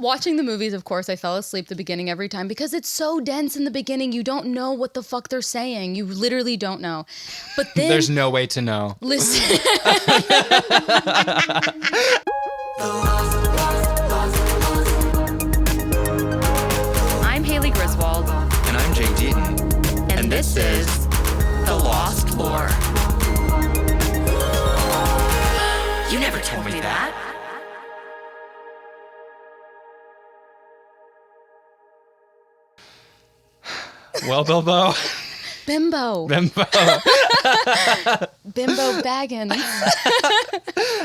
watching the movies, of course, I fell asleep the beginning every time because it's so dense in the beginning. You don't know what the fuck they're saying. You literally don't know. But then there's no way to know. Listen. I'm Haley Griswold. And I'm Jake Deaton. And this is The Lost Lore. You never told me that. Well, Bilbo. Bimbo. Bimbo Baggins.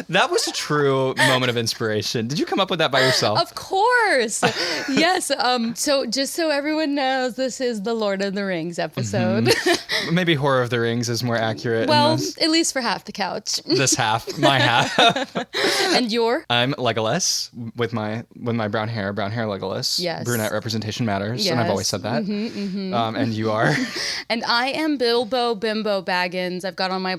That was a true moment of inspiration. Did you come up with that by yourself? Of course. Yes. So just so everyone knows, this is the Lord of the Rings episode. Mm-hmm. Maybe Horror of the Rings is more accurate. Well, in this. at least for half the couch. This half, my half. And you're? I'm Legolas with my brown hair Legolas. Yes. Brunette representation matters, Yes. and I've always said that. Mm-hmm. And you are? And I am Bilbo Bimbo Baggins. I've got on my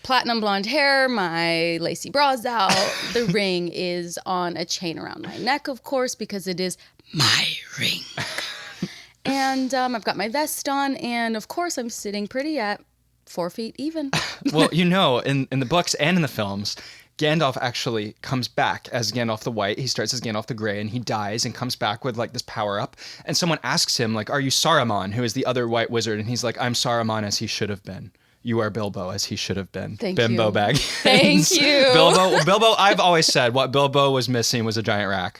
platinum blonde hair, my lacy bra's out. The ring is on a chain around my neck, of course, because it is my ring. And I've got my vest on, and of course I'm sitting pretty at 4 feet even. Well, you know, in the books and in the films, Gandalf actually comes back as Gandalf the White. He starts as Gandalf the Grey, and he dies and comes back with like this power up. And someone asks him, like, "Are you Saruman, who is the other white wizard?" And he's like, "I'm Saruman as he should have been. You are Bilbo as he should have been." Thank Bimbo you. Baggins. Thank you. Bilbo, I've always said what Bilbo was missing was a giant rack.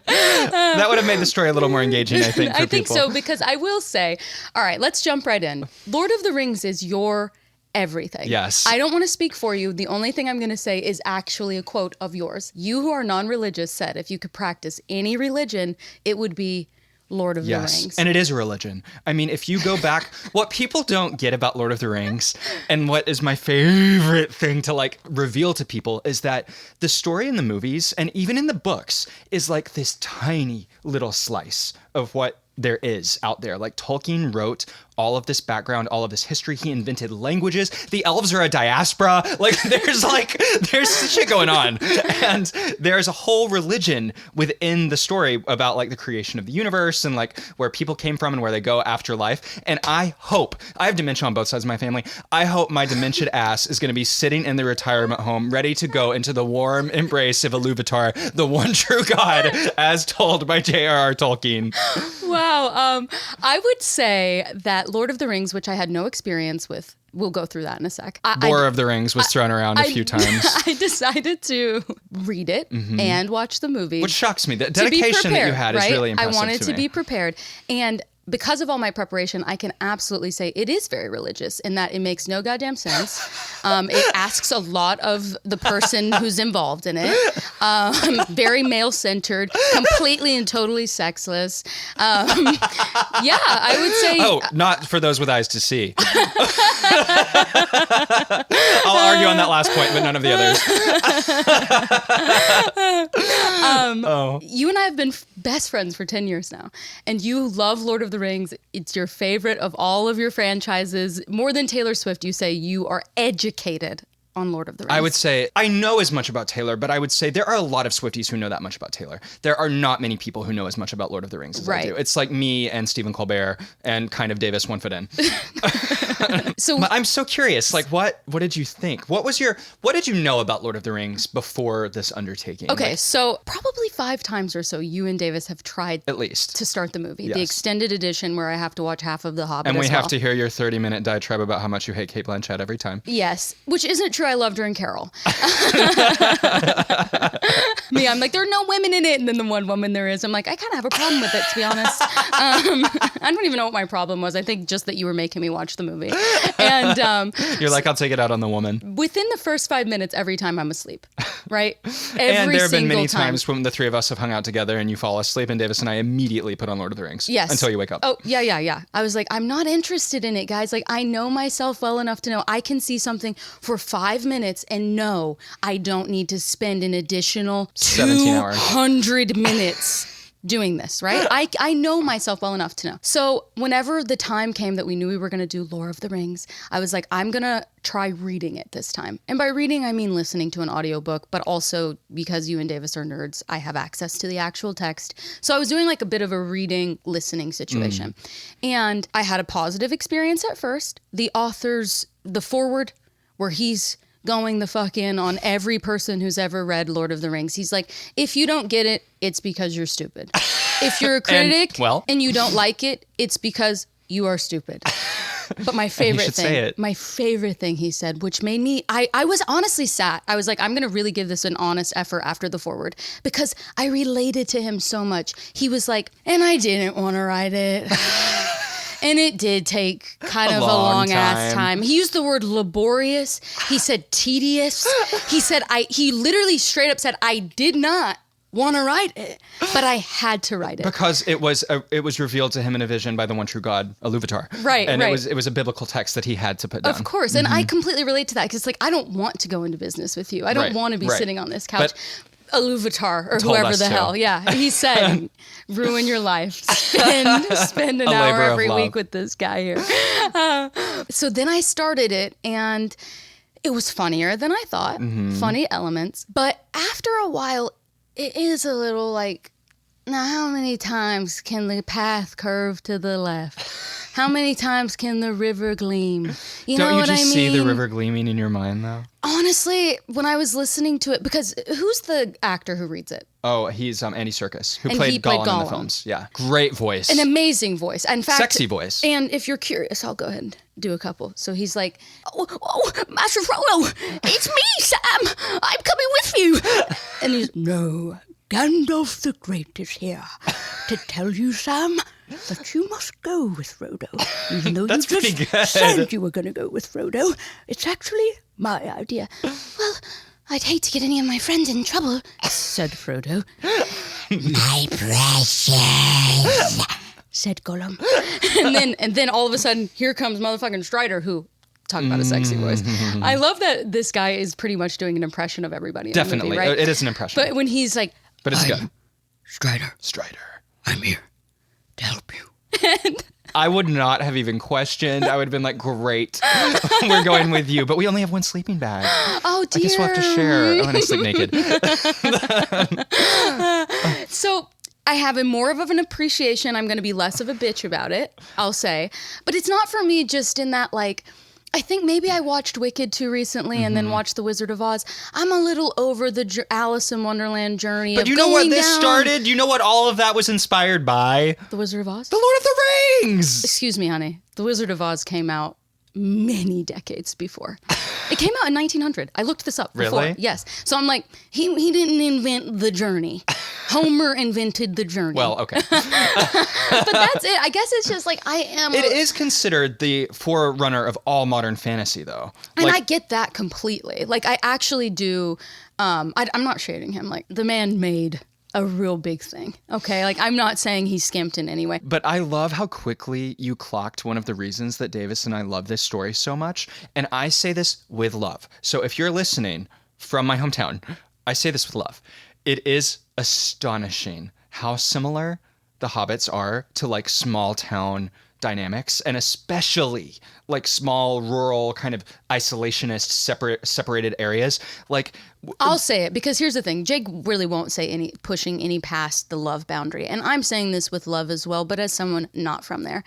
That would have made the story a little more engaging, I think, for people. I think so, because I will say, all right, let's jump right in. Lord of the Rings is your everything. Yes. I don't want to speak for you. The only thing I'm going to say is actually a quote of yours. You who are non-religious said if you could practice any religion, it would be Lord of the Rings. And it is a religion. I mean, if you go back, what people don't get about Lord of the Rings, and what is my favorite thing to like reveal to people, is that the story in the movies and even in the books is like this tiny little slice of what there is out there. Like Tolkien wrote all of this background, all of this history. He invented languages. The elves are a diaspora. Like there's shit going on. And there's a whole religion within the story about like the creation of the universe and like where people came from and where they go after life. And I have dementia on both sides of my family. I hope my dementia ass is going to be sitting in the retirement home, ready to go into the warm embrace of Iluvatar, the one true God, as told by J.R.R. Tolkien. Wow. I would say that Lord of the Rings, which I had no experience with, we'll go through that in a sec. Lord of the Rings was thrown around a few times. I decided to read it and watch the movie. Which shocks me. The dedication that you had is really impressive. I wanted to me. be prepared. And because of all my preparation, I can absolutely say it is very religious in that it makes no goddamn sense. It asks a lot of the person who's involved in it. Very male-centered, completely and totally sexless. Yeah, I would say... Oh, not for those with eyes to see. I'll argue on that last point, but none of the others. You and I have been best friends for 10 years now, and you love Lord of the Rings. It's your favorite of all of your franchises. More than Taylor Swift, you say you are educated on Lord of the Rings. I would say I know as much about Taylor, but I would say there are a lot of Swifties who know that much about Taylor. There are not many people who know as much about Lord of the Rings as I do. It's like me and Stephen Colbert and kind of Davis one foot in. So I'm so curious, like what did you think? What did you know about Lord of the Rings before this undertaking? Okay, so probably 5 times or so you and Davis have tried at least to start the movie. Yes. The extended edition where I have to watch half of The Hobbit and we as have well. to hear your 30-minute diatribe about how much you hate Cate Blanchett every time. Yes, which isn't true. I loved her in Carol. Me, I'm like, there are no women in it. And then the one woman there is, I'm like, I kind of have a problem with it, to be honest. I don't even know what my problem was. I think just that you were making me watch the movie. And you're like, I'll take it out on the woman. Within the first 5 minutes, every time I'm asleep, right? And there have been many times when the three of us have hung out together and you fall asleep and Davis and I immediately put on Lord of the Rings. Yes. Until you wake up. Oh, yeah. I was like, I'm not interested in it, guys. Like, I know myself well enough to know I can see something for 5 minutes and no, I don't need to spend an additional 17 hours. 200 minutes doing this, right? I know myself well enough to know. So whenever the time came that we knew we were going to do Lord of the Rings, I was like, I'm going to try reading it this time. And by reading, I mean listening to an audiobook, but also because you and Davis are nerds, I have access to the actual text. So I was doing like a bit of a reading, listening situation. And I had a positive experience at first. The foreword where he's going the fuck in on every person who's ever read Lord of the Rings. He's like, if you don't get it, it's because you're stupid. If you're a critic and you don't like it, it's because you are stupid. But my favorite thing he said, which made me, I was honestly sad. I was like, I'm going to really give this an honest effort after the foreword because I related to him so much. He was like, and I didn't want to write it. And it did take kind of a long ass time. He used the word laborious. He said tedious. He literally straight up said, I did not want to write it, but I had to write it. Because it was revealed to him in a vision by the one true God, Iluvatar. Right, and right. it was a biblical text that he had to put down. Of course. And I completely relate to that because like, I don't want to go into business with you. I don't want to be sitting on this couch. Iluvatar or whoever the hell. Yeah. He said, ruin your life. Spend an hour every week with this guy here. So then I started it and it was funnier than I thought. Funny elements. But after a while, it is a little like, now how many times can the path curve to the left? How many times can the river gleam? You know what I mean? Don't you just see the river gleaming in your mind, though? Honestly, when I was listening to it, because who's the actor who reads it? Oh, he's Andy Serkis, who played Gollum in the films. Yeah, great voice. An amazing voice. In fact, sexy voice. And if you're curious, I'll go ahead and do a couple. So he's like, oh, Master Frodo, it's me, Sam. I'm coming with you. And he's, no, Gandalf the Great is here to tell you, Sam, that you must go with Frodo. Even though you just said you were going to go with Frodo, it's actually my idea. Well, I'd hate to get any of my friends in trouble, said Frodo. My precious, said Gollum. And then all of a sudden, here comes motherfucking Strider, who... Talk about a sexy voice. I love that this guy is pretty much doing an impression of everybody in Definitely. the movie, right? It is an impression. But when he's like... But it's good. Strider. I'm here to help you. I would not have even questioned. I would have been like, great, we're going with you. But we only have one sleeping bag. Oh, dear. I guess we'll have to share. I'm going to sleep naked. So... I have more of an appreciation. I'm going to be less of a bitch about it, I'll say. But it's not for me just in that, like, I think maybe I watched Wicked too recently and then watched The Wizard of Oz. I'm a little over the Alice in Wonderland journey. But you know what this started? You know what all of that was inspired by? The Wizard of Oz? The Lord of the Rings! Excuse me, honey. The Wizard of Oz came out many decades before. It came out in 1900. I looked this up before. Really? Yes. So I'm like, he didn't invent the journey. Homer invented the journey. Well, okay. But that's it. I guess it's just like It is considered the forerunner of all modern fantasy, though. And I get that completely. Like, I actually do. I'm not shading him. Like, the man made a real big thing. Okay? Like, I'm not saying he skimped in any way. But I love how quickly you clocked one of the reasons that Davis and I love this story so much. And I say this with love. So if you're listening from my hometown, I say this with love. It is astonishing how similar the hobbits are to like small town dynamics, and especially like small rural kind of isolationist separated areas. Like I'll say it because here's the thing. Jake really won't say pushing any past the love boundary. And I'm saying this with love as well, but as someone not from there.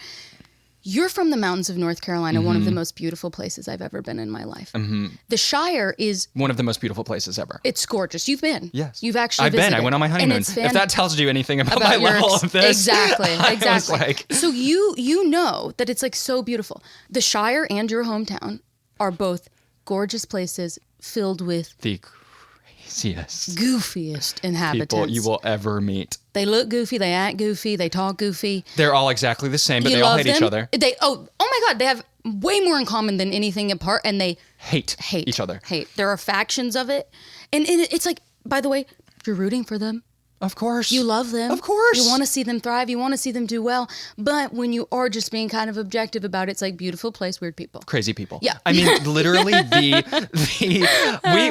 You're from the mountains of North Carolina, one of the most beautiful places I've ever been in my life. The Shire is... one of the most beautiful places ever. It's gorgeous. You've been. Yes. You've actually I've visited. been. I went on my honeymoon. If that tells you anything about my level of this. Exactly. Like... So you know that it's like so beautiful. The Shire and your hometown are both gorgeous places filled with... the craziest, goofiest inhabitants people you will ever meet. They look goofy, they act goofy, they talk goofy. They're all exactly the same, but they all hate each other. Oh my God, they have way more in common than anything apart, and they hate each other. There are factions of it, and it's like, by the way, you're rooting for them. Of course. You love them. Of course. You want to see them thrive. You want to see them do well. But when you are just being kind of objective about it, it's like beautiful place, weird people. Crazy people. Yeah. I mean, literally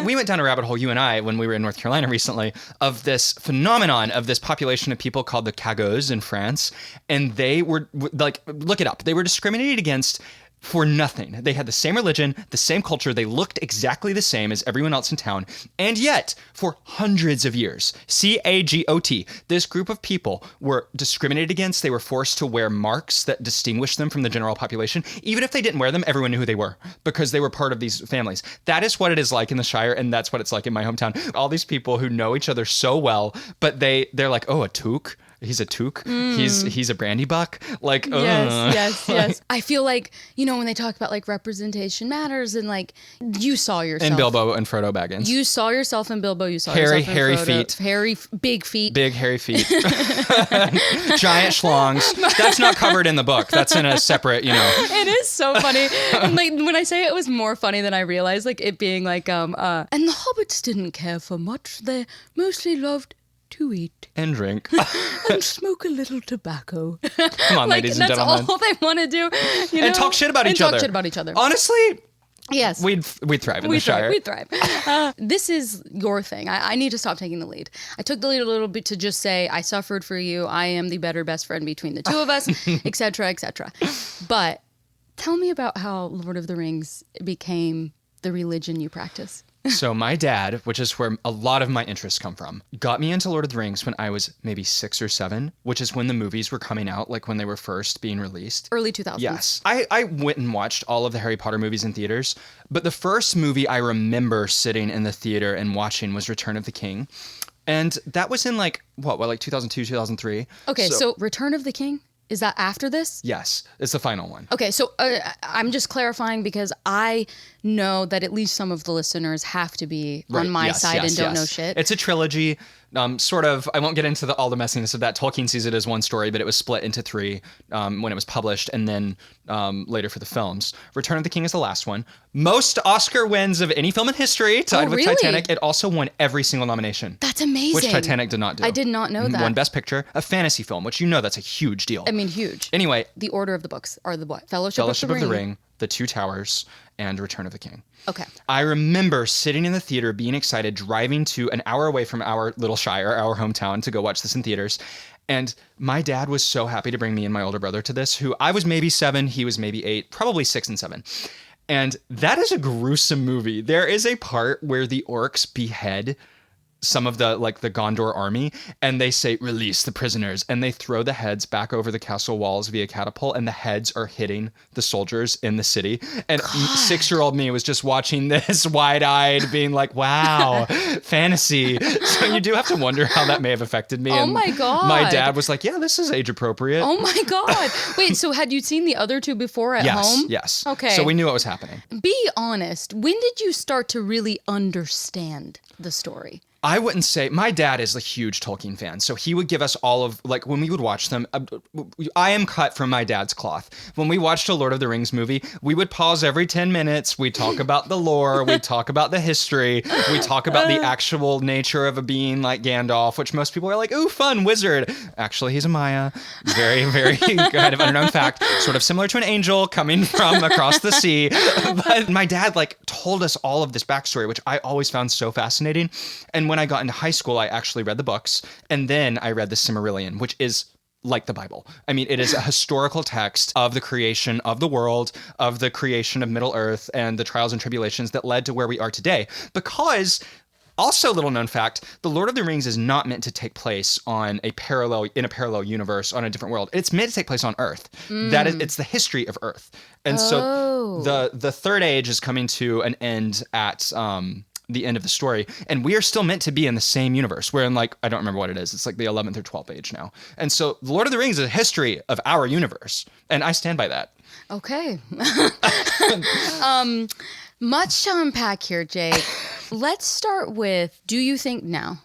we went down a rabbit hole, you and I, when we were in North Carolina recently, of this phenomenon of this population of people called the Cagots in France. And they were like, look it up. They were discriminated against for nothing. They had the same religion, the same culture. They looked exactly the same as everyone else in town. And yet, for hundreds of years, CAGOT, this group of people were discriminated against. They were forced to wear marks that distinguished them from the general population. Even if they didn't wear them, everyone knew who they were because they were part of these families. That is what it is like in the Shire, and that's what it's like in my hometown. All these people who know each other so well, but they're like, oh, a toque? He's a toque. He's a brandy buck. Like, yes. I feel like, when they talk about like representation matters and like you saw yourself. In Bilbo and Frodo Baggins. You saw yourself in Bilbo. You saw hairy, yourself in hairy Frodo. feet. Big feet. Big hairy feet. Giant schlongs. That's not covered in the book. That's in a separate, It is so funny. And like when I say it was more funny than I realized, like it being like, and the hobbits didn't care for much. They mostly loved to eat and drink and smoke a little tobacco. Come on, ladies and gentlemen. That's all they want to do, and talk shit about each other. Honestly, yes, we'd thrive in the Shire. We'd thrive. This is your thing. I need to stop taking the lead. I took the lead a little bit to just say I suffered for you. I am the better best friend between the two of us, etc., etc. But tell me about how Lord of the Rings became the religion you practice. So my dad, which is where a lot of my interests come from, got me into Lord of the Rings when I was maybe 6 or 7, which is when the movies were coming out, like when they were first being released. Early 2000s. Yes. I went and watched all of the Harry Potter movies in theaters, but the first movie I remember sitting in the theater and watching was Return of the King. And that was in like 2002, 2003? Okay, so Return of the King? Is that after this? Yes, it's the final one. Okay, so I'm just clarifying because I know that at least some of the listeners have to be on my side and don't know shit. It's a trilogy. Sort of, I won't get into all the messiness of that. Tolkien sees it as one story, but it was split into 3 when it was published, and then later for the films. Return of the King is the last one. Most Oscar wins of any film in history, tied with Titanic. It also won every single nomination. That's amazing. Which Titanic did not do. I did not know that. Won Best Picture, a fantasy film, which that's a huge deal. I mean, huge. Anyway. The order of the books are the what? Fellowship of the Ring, The Two Towers, and Return of the King. Okay. I remember sitting in the theater, being excited, driving to an hour away from our little Shire, our hometown, to go watch this in theaters. And my dad was so happy to bring me and my older brother to this, who I was maybe 7, he was maybe 8, probably 6 and 7. And that is a gruesome movie. There is a part where the orcs behead some of the Gondor army, and they say, release the prisoners, and they throw the heads back over the castle walls via catapult, and the heads are hitting the soldiers in the city. And 6-year-old me was just watching this wide-eyed, being like, wow, fantasy. So you do have to wonder how that may have affected me. Oh my God. My dad was like, yeah, this is age appropriate. Oh my God. Wait, so had you seen the other 2 before at home? Yes. Okay. So we knew what was happening. Be honest. When did you start to really understand the story? I wouldn't say, my dad is a huge Tolkien fan, so he would give us all of, when we would watch them, I am cut from my dad's cloth. When we watched a Lord of the Rings movie, we would pause every 10 minutes, we'd talk about the lore, we'd talk about the history, we'd talk about the actual nature of a being like Gandalf, which most people are like, ooh, fun, wizard. Actually, he's a Maya. Very, very kind of unknown fact, sort of similar to an angel coming from across the sea. But my dad, told us all of this backstory, which I always found so fascinating. And when I got into high school, I actually read the books, and then I read the Silmarillion, which is like the Bible. I mean, it is a historical text of the creation of the world, of the creation of Middle Earth, and the trials and tribulations that led to where we are today. Because, also little known fact, The Lord of the Rings is not meant to take place in a parallel universe on a different world. It's meant to take place on Earth. It's the history of Earth. And so the Third Age is coming to an end at the end of the story, and we are still meant to be in the same universe. We're in I don't remember what it is. It's the 11th or 12th age now. And so The Lord of the Rings is a history of our universe, and I stand by that. Okay. Much to unpack here, Jake. Let's start with, do you think now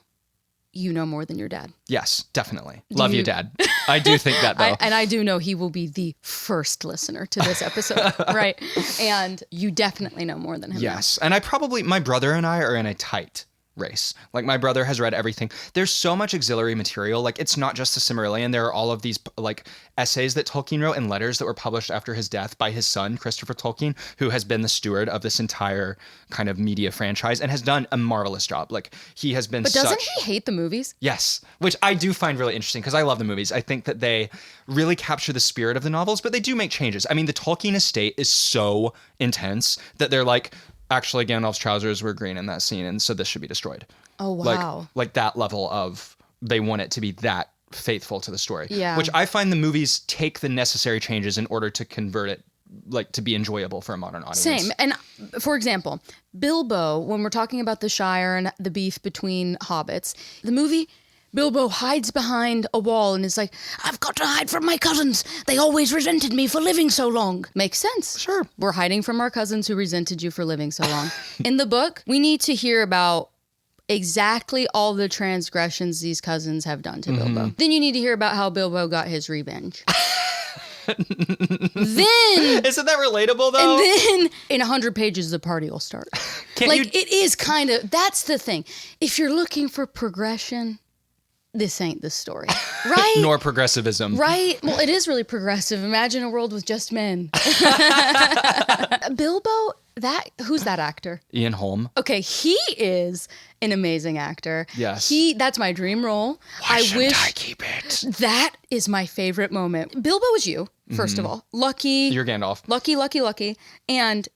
you know more than your dad? Yes, definitely. Love you, Dad. I do think that, though. And I do know he will be the first listener to this episode, right? And you definitely know more than him. Yes. Now. And my brother and I are in a tight race. Like my brother has read everything. There's so much auxiliary material. Like it's not just the Silmarillion. There are all of these like essays that Tolkien wrote and letters that were published after his death by his son, Christopher Tolkien, who has been the steward of this entire kind of media franchise and has done a marvelous job. Like he has been But doesn't he hate the movies? Yes, which I do find really interesting because I love the movies. I think that they really capture the spirit of the novels, but they do make changes. I mean, the Tolkien estate is so intense that they're like, actually, Gandalf's trousers were green in that scene, and so this should be destroyed. Oh, wow. Like that level of, they want it to be that faithful to the story. Yeah. Which I find the movies take the necessary changes in order to convert it, like, to be enjoyable for a modern audience. Same. And for example, Bilbo, when we're talking about the Shire and the beef between hobbits, the movie, Bilbo hides behind a wall and is like, I've got to hide from my cousins. They always resented me for living so long. Makes sense. Sure. We're hiding from our cousins who resented you for living so long. In the book, we need to hear about exactly all the transgressions these cousins have done to Bilbo. Then you need to hear about how Bilbo got his revenge. Then isn't that relatable though? And then in 100 pages the party will start. It is kind of, that's the thing. If you're looking for progression, this ain't the story, right? Nor progressivism. Right? Well, it is really progressive. Imagine a world with just men. Bilbo, who's that actor? Ian Holm. Okay, he is an amazing actor. Yes. That's my dream role. Why shouldn't I keep it? That is my favorite moment. Bilbo is you, first of all. Lucky. You're Gandalf. Lucky. And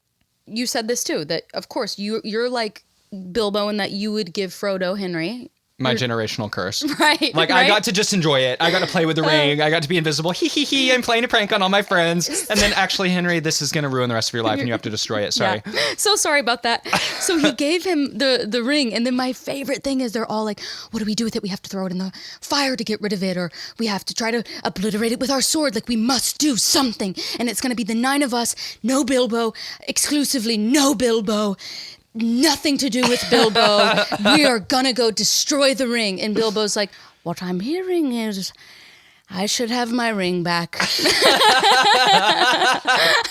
you said this too, that of course you're like Bilbo in that you would give Frodo Henry. My generational curse. Right. Like, right? I got to just enjoy it. I got to play with the ring. I got to be invisible. Hee hee hee. I'm playing a prank on all my friends. And then actually, Henry, this is going to ruin the rest of your life and you have to destroy it. Sorry. Yeah. So sorry about that. So he gave him the ring. And then my favorite thing is they're all like, what do we do with it? We have to throw it in the fire to get rid of it. Or we have to try to obliterate it with our sword. Like, we must do something. And it's going to be the 9 of us. No Bilbo. Exclusively no Bilbo. Nothing to do with Bilbo. We are gonna go destroy the ring. And Bilbo's like, what I'm hearing is I should have my ring back. Isn't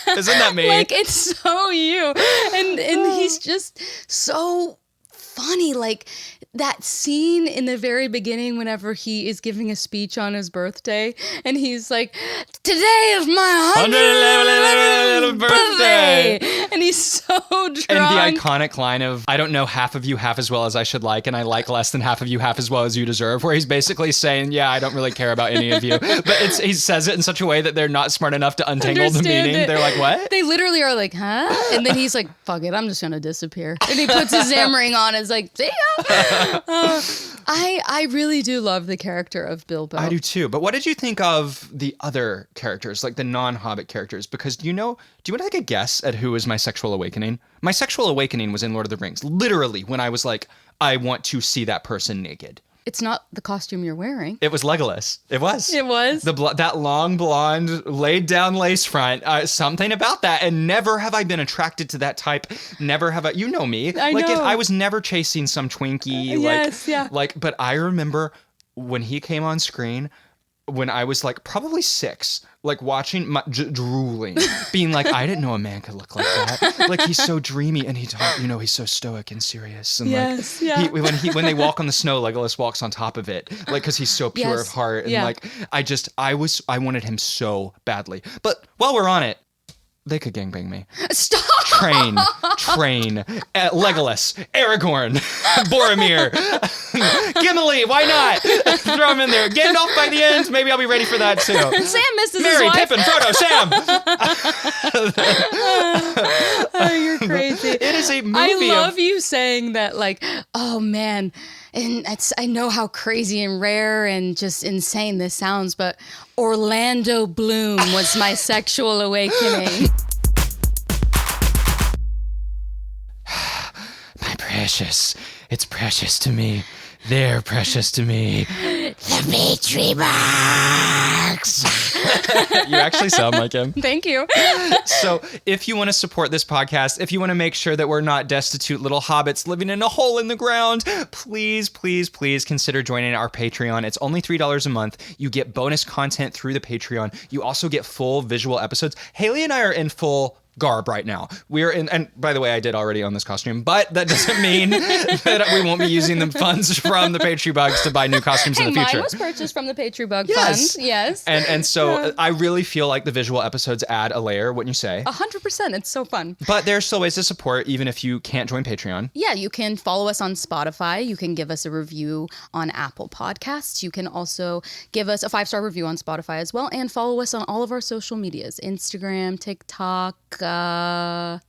that me? Like, it's so you. And he's just so funny. Like, that scene in the very beginning whenever he is giving a speech on his birthday and he's like, today is my 111th birthday. And he's so drunk. And the iconic line of, I don't know half of you half as well as I should like, and I like less than half of you half as well as you deserve, where he's basically saying, yeah, I don't really care about any of you. But he says it in such a way that they're not smart enough to untangle the meaning. They're like, what? They literally are like, huh? And then he's like, fuck it, I'm just going to disappear. And he puts his Zam ring on and is like, see ya. I really do love the character of Bilbo. I do too. But what did you think of the other characters, like the non-Hobbit characters? Because do you want to take a guess at who was my sexual awakening? My sexual awakening was in Lord of the Rings. Literally, when I was like, I want to see that person naked. It's not the costume you're wearing. It was Legolas. It was. It was? That long blonde, laid down lace front. Something about that. And never have I been attracted to that type. Never have I. You know me. I know. I was never chasing some Twinkie. Yes, yeah. But I remember when he came on screen, when I was like probably 6, like watching, drooling, being like, I didn't know a man could look like that. Like, he's so dreamy, and he's so stoic and serious. And yes, like, yeah. when they walk on the snow, Legolas walks on top of it, like, because he's so pure of heart. And like, I wanted him so badly. But while we're on it, they could gangbang me. Stop! Train. Legolas, Aragorn, Boromir, Gimli, why not? Throw him in there. Gandalf by the end, maybe I'll be ready for that too. Sam misses Merry, his wife. Pippin, Frodo, Sam. Oh, you're crazy. It is a movie. I love you saying that, like, oh man, and I know how crazy and rare and just insane this sounds, but Orlando Bloom was my sexual awakening. My precious, it's precious to me. They're precious to me. The Petri box. You actually sound like him. Thank you. So if you want to support this podcast, if you want to make sure that we're not destitute little hobbits living in a hole in the ground, please, please, please consider joining our Patreon. It's only $3 a month. You get bonus content through the Patreon. You also get full visual episodes. Haley and I are in full garb right now. We're in, and by the way, I did already own this costume, but that doesn't mean that we won't be using the funds from the Patreon Bugs to buy new costumes in the future. Mine was purchased from the Patreon Bug Fund. Yes. And so I really feel like the visual episodes add a layer, wouldn't you say? 100%. It's so fun. But there's still ways to support, even if you can't join Patreon. Yeah, you can follow us on Spotify. You can give us a review on Apple Podcasts. You can also give us a 5-star review on Spotify as well, and follow us on all of our social medias: Instagram, TikTok, Patreon.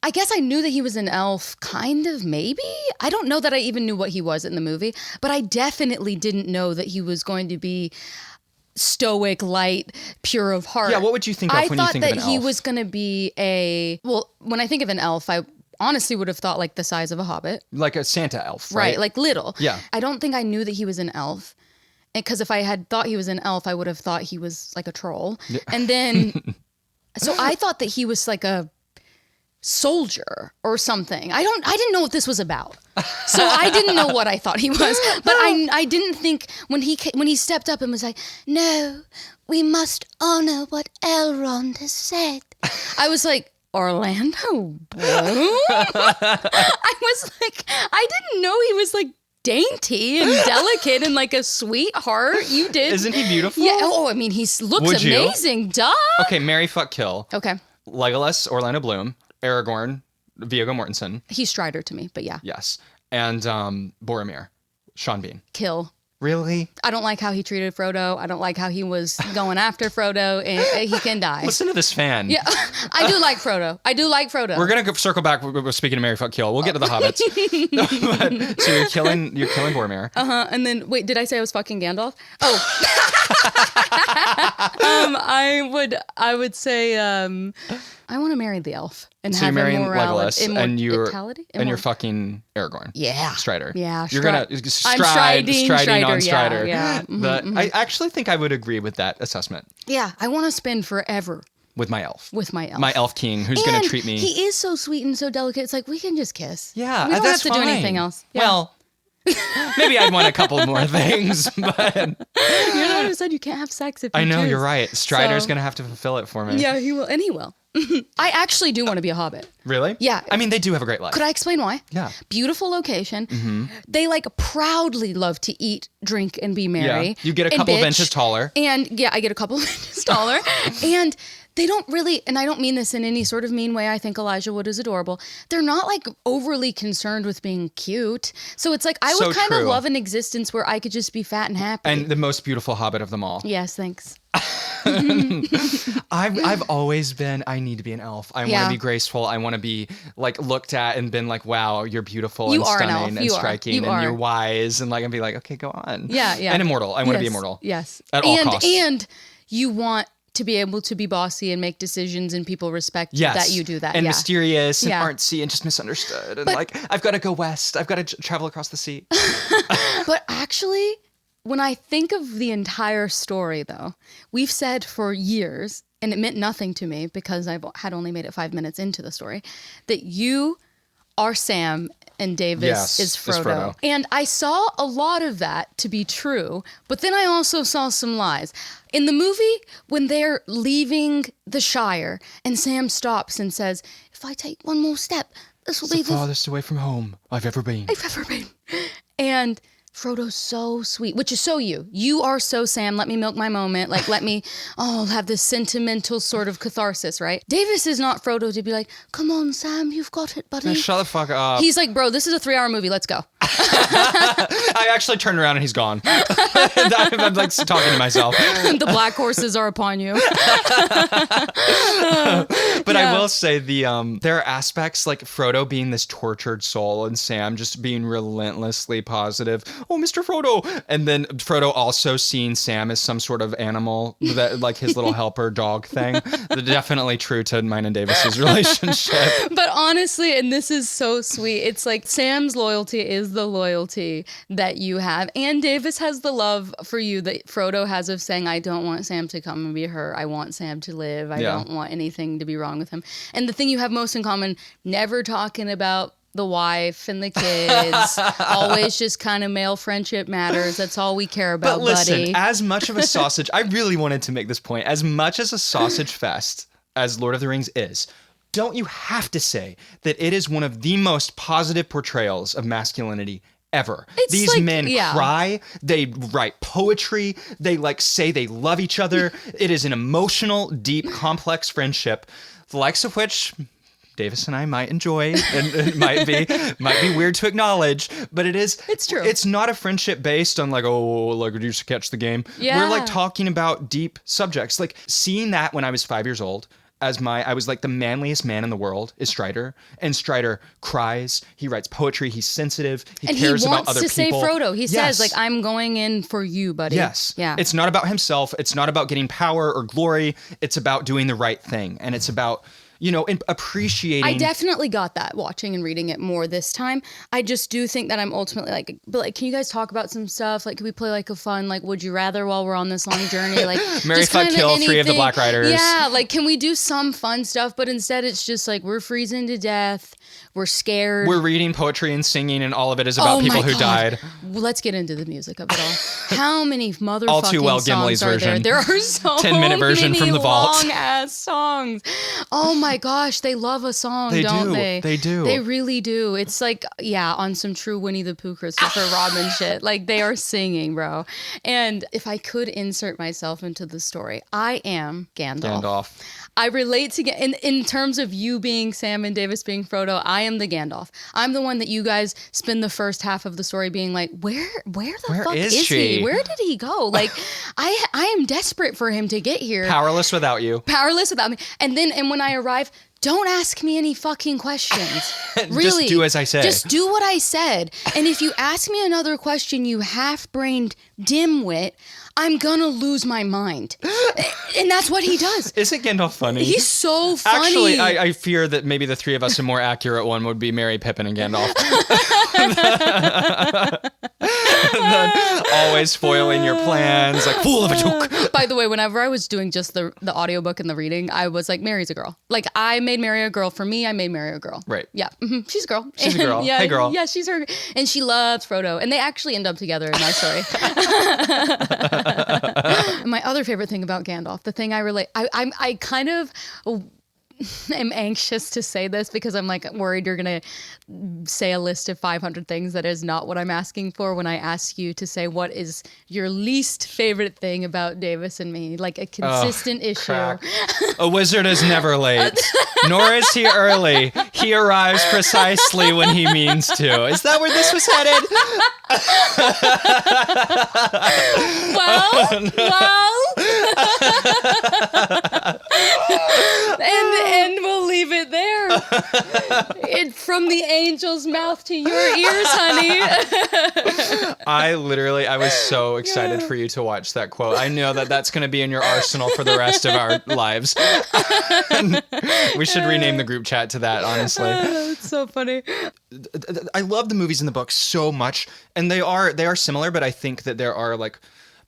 I guess I knew that he was an elf, kind of, maybe? I don't know that I even knew what he was in the movie, but I definitely didn't know that he was going to be stoic, light, pure of heart. Yeah, what would you think of when you think of an elf? I thought that he was going to be when I think of an elf, I honestly would have thought like the size of a hobbit. Like a Santa elf, right? Right, like little. Yeah. I don't think I knew that he was an elf. Because if I had thought he was an elf, I would have thought he was like a troll. Yeah. And then, so I thought that he was like a soldier or something. I didn't know what this was about. So I didn't know what I thought he was. But I didn't think when he stepped up and was like, "No, we must honor what Elrond has said." I was like, "Orlando Bloom?" I was like, I didn't know he was like dainty and delicate and like a sweetheart. You did. Isn't he beautiful? Yeah. Oh, I mean, he looks amazing. Duh. Okay, marry, fuck, kill. Okay. Legolas, Orlando Bloom. Aragorn, Viggo Mortensen. He's Strider to me, but yeah. Yes. And Boromir, Sean Bean. Kill. Really? I don't like how he treated Frodo. I don't like how he was going after Frodo, and he can die. Listen to this fan. Yeah, I do like Frodo. We're gonna circle back. We're speaking of marry, fuck, kill. We'll get to the hobbits. So you're killing Boromir. And then wait, did I say I was fucking Gandalf? Oh. I would say I want to marry the elf and so have you're marrying immorality. Legolas and you're fucking Aragorn. Yeah. Strider. Yeah. You're gonna striding on Strider. Yeah. Mm-hmm. I actually think I would agree with that assessment. Yeah. I want to spend forever with my elf. My elf king, who's going to treat me. He is so sweet and so delicate. It's like we can just kiss. Yeah, we don't that's have to fine. do anything else. Yeah. Well, maybe I'd want a couple more things, but you're the one who said you can't have sex if you I know choose. You're right. Strider's going to have to fulfill it for me. Yeah, he will, and he will. I actually do want to be a hobbit. Really? Yeah. I mean, they do have a great life. Could I explain why? Yeah. Beautiful location. Mm-hmm. They like proudly love to eat, drink, and be merry. Yeah. You get a couple of inches taller. And yeah, I get a couple of inches taller. And they don't really, and I don't mean this in any sort of mean way. I think Elijah Wood is adorable. They're not like overly concerned with being cute. So it's like, I would kind of love an existence where I could just be fat and happy. And the most beautiful hobbit of them all. Yes, thanks. I've always been, I need to be an elf. I want to be graceful. I want to be like looked at and been like, wow, you're beautiful and stunning and striking and you're wise. And like, I'd be like, okay, go on. Yeah, yeah. And immortal. I want to be immortal. Yes. At all costs. And you want to be able to be bossy and make decisions and people respect that you do that. And mysterious and artsy and just misunderstood. And like, I've got to go west. I've got to travel across the sea. But actually, when I think of the entire story, though, we've said for years, and it meant nothing to me because I had only made it 5 minutes into the story, that you are Sam and Davis is Frodo. And I saw a lot of that to be true, but then I also saw some lies. In the movie, when they're leaving the Shire and Sam stops and says, "If I take one more step, this will be the farthest away from home I've ever been." And Frodo's so sweet, which is so you. You are so Sam. Let me milk my moment. Like, let me, have this sentimental sort of catharsis, right? Davis is not Frodo to be like, "Come on, Sam, you've got it, buddy." Now shut the fuck up. He's like, "Bro, this is a 3-hour movie. Let's go." I actually turned around and he's gone. I'm like talking to myself. The black horses are upon you. But I will say there are aspects like Frodo being this tortured soul and Sam just being relentlessly positive. "Oh, Mr. Frodo." And then Frodo also seeing Sam as some sort of animal, that like his little helper dog thing. They're definitely true to mine and Davis's relationship. But honestly, and this is so sweet, it's like Sam's loyalty is the loyalty that you have. And Davis has the love for you that Frodo has of saying, "I don't want Sam to come and be hurt. I want Sam to live. I don't want anything to be wrong with him." And the thing you have most in common, never talking about the wife and the kids. Always just kind of male friendship matters. That's all we care about, But listen, buddy. as much of a sausage, I really wanted to make this point, as much as a sausage fest as Lord of the Rings is, don't you have to say that it is one of the most positive portrayals of masculinity ever? These men cry, they write poetry, they like say they love each other. It is an emotional, deep, complex friendship, the likes of which Davis and I might enjoy, and it might be weird to acknowledge, but it is. It's true. It's not a friendship based on like, oh, like, did you catch the game? Yeah. We're like talking about deep subjects. Like seeing that when I was 5 years old, I was like the manliest man in the world is Strider, and Strider cries. He writes poetry. He's sensitive. He cares about other people. And he wants to save Frodo. He says, like, I'm going in for you, buddy. Yes. Yeah. It's not about himself. It's not about getting power or glory. It's about doing the right thing, and it's about, you know, appreciating. I definitely got that watching and reading it more this time. I just do think that I'm ultimately like, but like, can you guys talk about some stuff? Like, can we play like a fun, like, would you rather while we're on this long journey? Like, Marry, fuck, kill 3 of the Black Riders. Yeah, like, can we do some fun stuff? But instead, it's just like, we're freezing to death. We're scared. We're reading poetry and singing, and all of it is about people who died. Well, let's get into the music of it all. How many motherfucking all too well, songs Gimli's are version. there? There are so 10-minute version many from the vault. long-ass songs. Oh my gosh, they love a song, don't they? They do. They really do. It's like, yeah, on some true Winnie the Pooh, Christopher Robin shit. Like, they are singing, bro. And if I could insert myself into the story, I am Gandalf. I relate to in terms of you being Sam and Davis being Frodo. I am the Gandalf. I'm the one that you guys spend the first half of the story being like, where the fuck is he? Where did he go? Like, I am desperate for him to get here. Powerless without you. Powerless without me. And when I arrive, don't ask me any fucking questions. Really. Just do as I say. Just do what I said. And if you ask me another question, you half-brained dimwit, I'm gonna lose my mind. And that's what he does. Isn't Gandalf funny? He's so funny. Actually, I fear that maybe the three of us, a more accurate one would be Merry, Pippin, and Gandalf. And then always spoiling your plans, like, fool of a joke. By the way, whenever I was doing just the audiobook and the reading, I was like, Mary's a girl. Like, I made Mary a girl. For me, I made Mary a girl. Right. Yeah. Mm-hmm. She's a girl. She's a girl. Yeah, hey, girl. Yeah, she's her. And she loves Frodo. And they actually end up together in my story. My other favorite thing about Gandalf, the thing I relate, I kind of am anxious to say this because I'm like worried you're going to say a list of 500 things that is not what I'm asking for when I ask you to say what is your least favorite thing about Davis and me, like a consistent issue. A wizard is never late, nor is he early. He arrives precisely when he means to. Is that where this was headed? And we'll leave it there. From the angel's mouth to your ears, honey. I was so excited for you to watch that quote. I know that that's going to be in your arsenal for the rest of our lives. We should rename the group chat to that, honestly. It's so funny. I love the movies and the books so much, and they are similar, but I think that there are like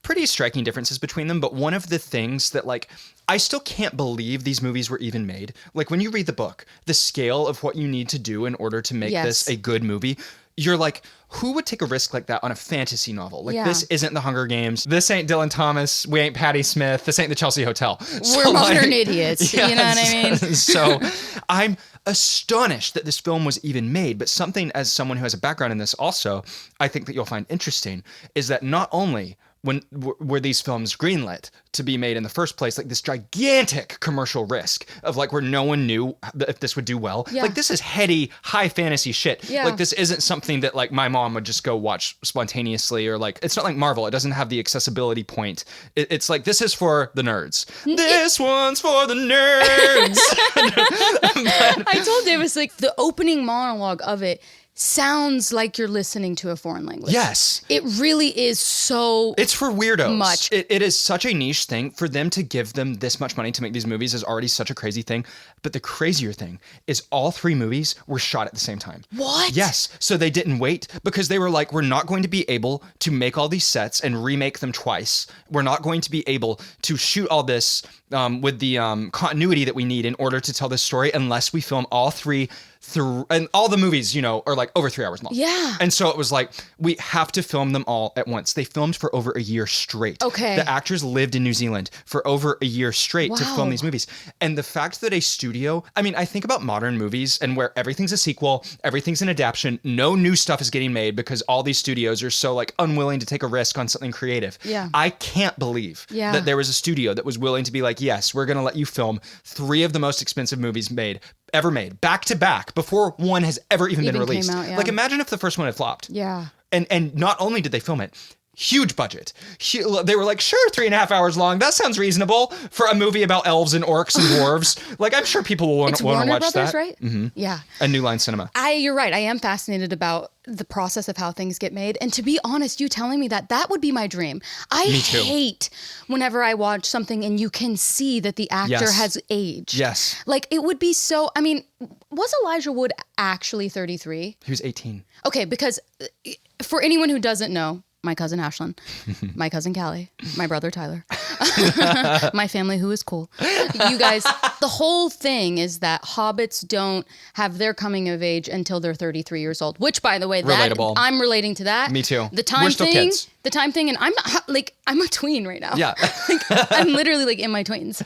pretty striking differences between them. But one of the things that, like, I still can't believe these movies were even made. Like, when you read the book, the scale of what you need to do in order to make this a good movie, you're like, who would take a risk like that on a fantasy novel? Like, this isn't The Hunger Games. This ain't Dylan Thomas. We ain't Patti Smith. This ain't The Chelsea Hotel. We're modern idiots. Yes. You know what I mean? So I'm astonished that this film was even made. But something, as someone who has a background in this also, I think that you'll find interesting is that not only were these films greenlit to be made in the first place, like this gigantic commercial risk of like where no one knew if this would do well. Yeah. Like, this is heady, high fantasy shit. Yeah. Like, this isn't something that like my mom would just go watch spontaneously, or like, it's not like Marvel. It doesn't have the accessibility point. It's like, this is for the nerds. This one's for the nerds. I told Davis, like, the opening monologue of it sounds like you're listening to a foreign language. Yes. It really is so It's for weirdos. Much. It is such a niche thing. For them to give them this much money to make these movies is already such a crazy thing. But the crazier thing is all 3 movies were shot at the same time. What? Yes. So they didn't wait because they were like, we're not going to be able to make all these sets and remake them twice. We're not going to be able to shoot all this with the continuity that we need in order to tell this story unless we film all 3 and all the movies, you know, are like over 3 hours long. Yeah. And so it was like, we have to film them all at once. They filmed for over a year straight. Okay. The actors lived in New Zealand for over a year straight to film Wow. these movies. And the fact that a studio, I mean, I think about modern movies and where everything's a sequel, everything's an adaptation, no new stuff is getting made because all these studios are so like unwilling to take a risk on something creative. Yeah. I can't believe that there was a studio that was willing to be like, yes, we're going to let you film 3 of the most expensive movies ever made, back to back, before one has ever even been released. Came out, yeah. Like, imagine if the first one had flopped. Yeah. And not only did they film it, huge budget. They were like, sure, 3.5 hours long. That sounds reasonable for a movie about elves and orcs and dwarves. Like, I'm sure people will want to watch Warner Brothers, that. right? Mm-hmm. Yeah. And New Line Cinema. You're right. I am fascinated about the process of how things get made. And to be honest, you telling me that would be my dream. Me too. Hate whenever I watch something and you can see that the actor has aged. Yes. Like, it would be so, I mean, was Elijah Wood actually 33? He was 18. Okay, because for anyone who doesn't know, my cousin Ashlyn, my cousin Callie, my brother Tyler, my family who is cool. You guys, the whole thing is that hobbits don't have their coming of age until they're 33 years old, which, by the way, relatable. I'm relating to that. Me too. The time We're still thing, kids. the time thing, and I'm a tween right now. Yeah. I'm literally like in my tweens.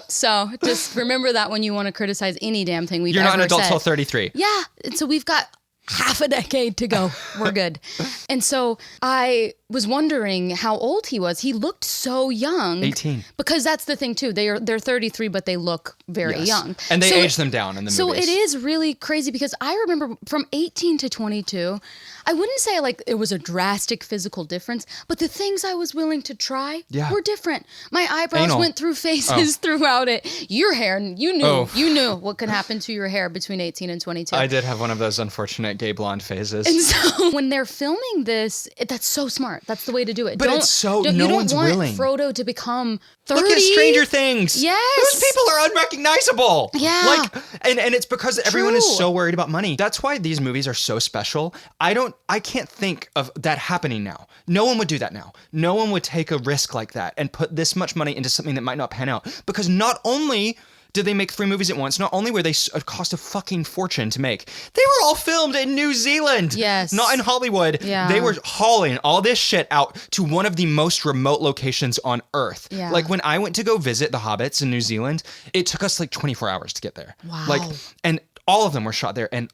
So just remember that when you want to criticize any damn thing we've ever said. You're not an adult till 33. Yeah. And so we've got half a decade to go. We're good. And so I was wondering how old he was. He looked so young. 18. Because that's the thing too. They're 33, but they look very young. And they age them down in the movies. So it is really crazy because I remember from 18 to 22, I wouldn't say like it was a drastic physical difference, but the things I was willing to try were different. My eyebrows went through phases throughout it. Your hair, you knew what could happen to your hair between 18 and 22. I did have one of those unfortunate gay blonde phases. And so when they're filming this, that's so smart. That's the way to do it. But it's so, no one's willing. You don't want Frodo to become 30. Look at Stranger Things. Yes. Those people are unrecognizable. Yeah. Like, and it's because everyone is so worried about money. That's why these movies are so special. I can't think of that happening now. No one would do that now. No one would take a risk like that and put this much money into something that might not pan out. Because not only did they make 3 movies at once, not only were they cost a fucking fortune to make, they were all filmed in New Zealand. Yes. Not in Hollywood. Yeah. They were hauling all this shit out to one of the most remote locations on Earth. Yeah. Like when I went to go visit the Hobbits in New Zealand, it took us like 24 hours to get there. Wow. Like, and all of them were shot there. And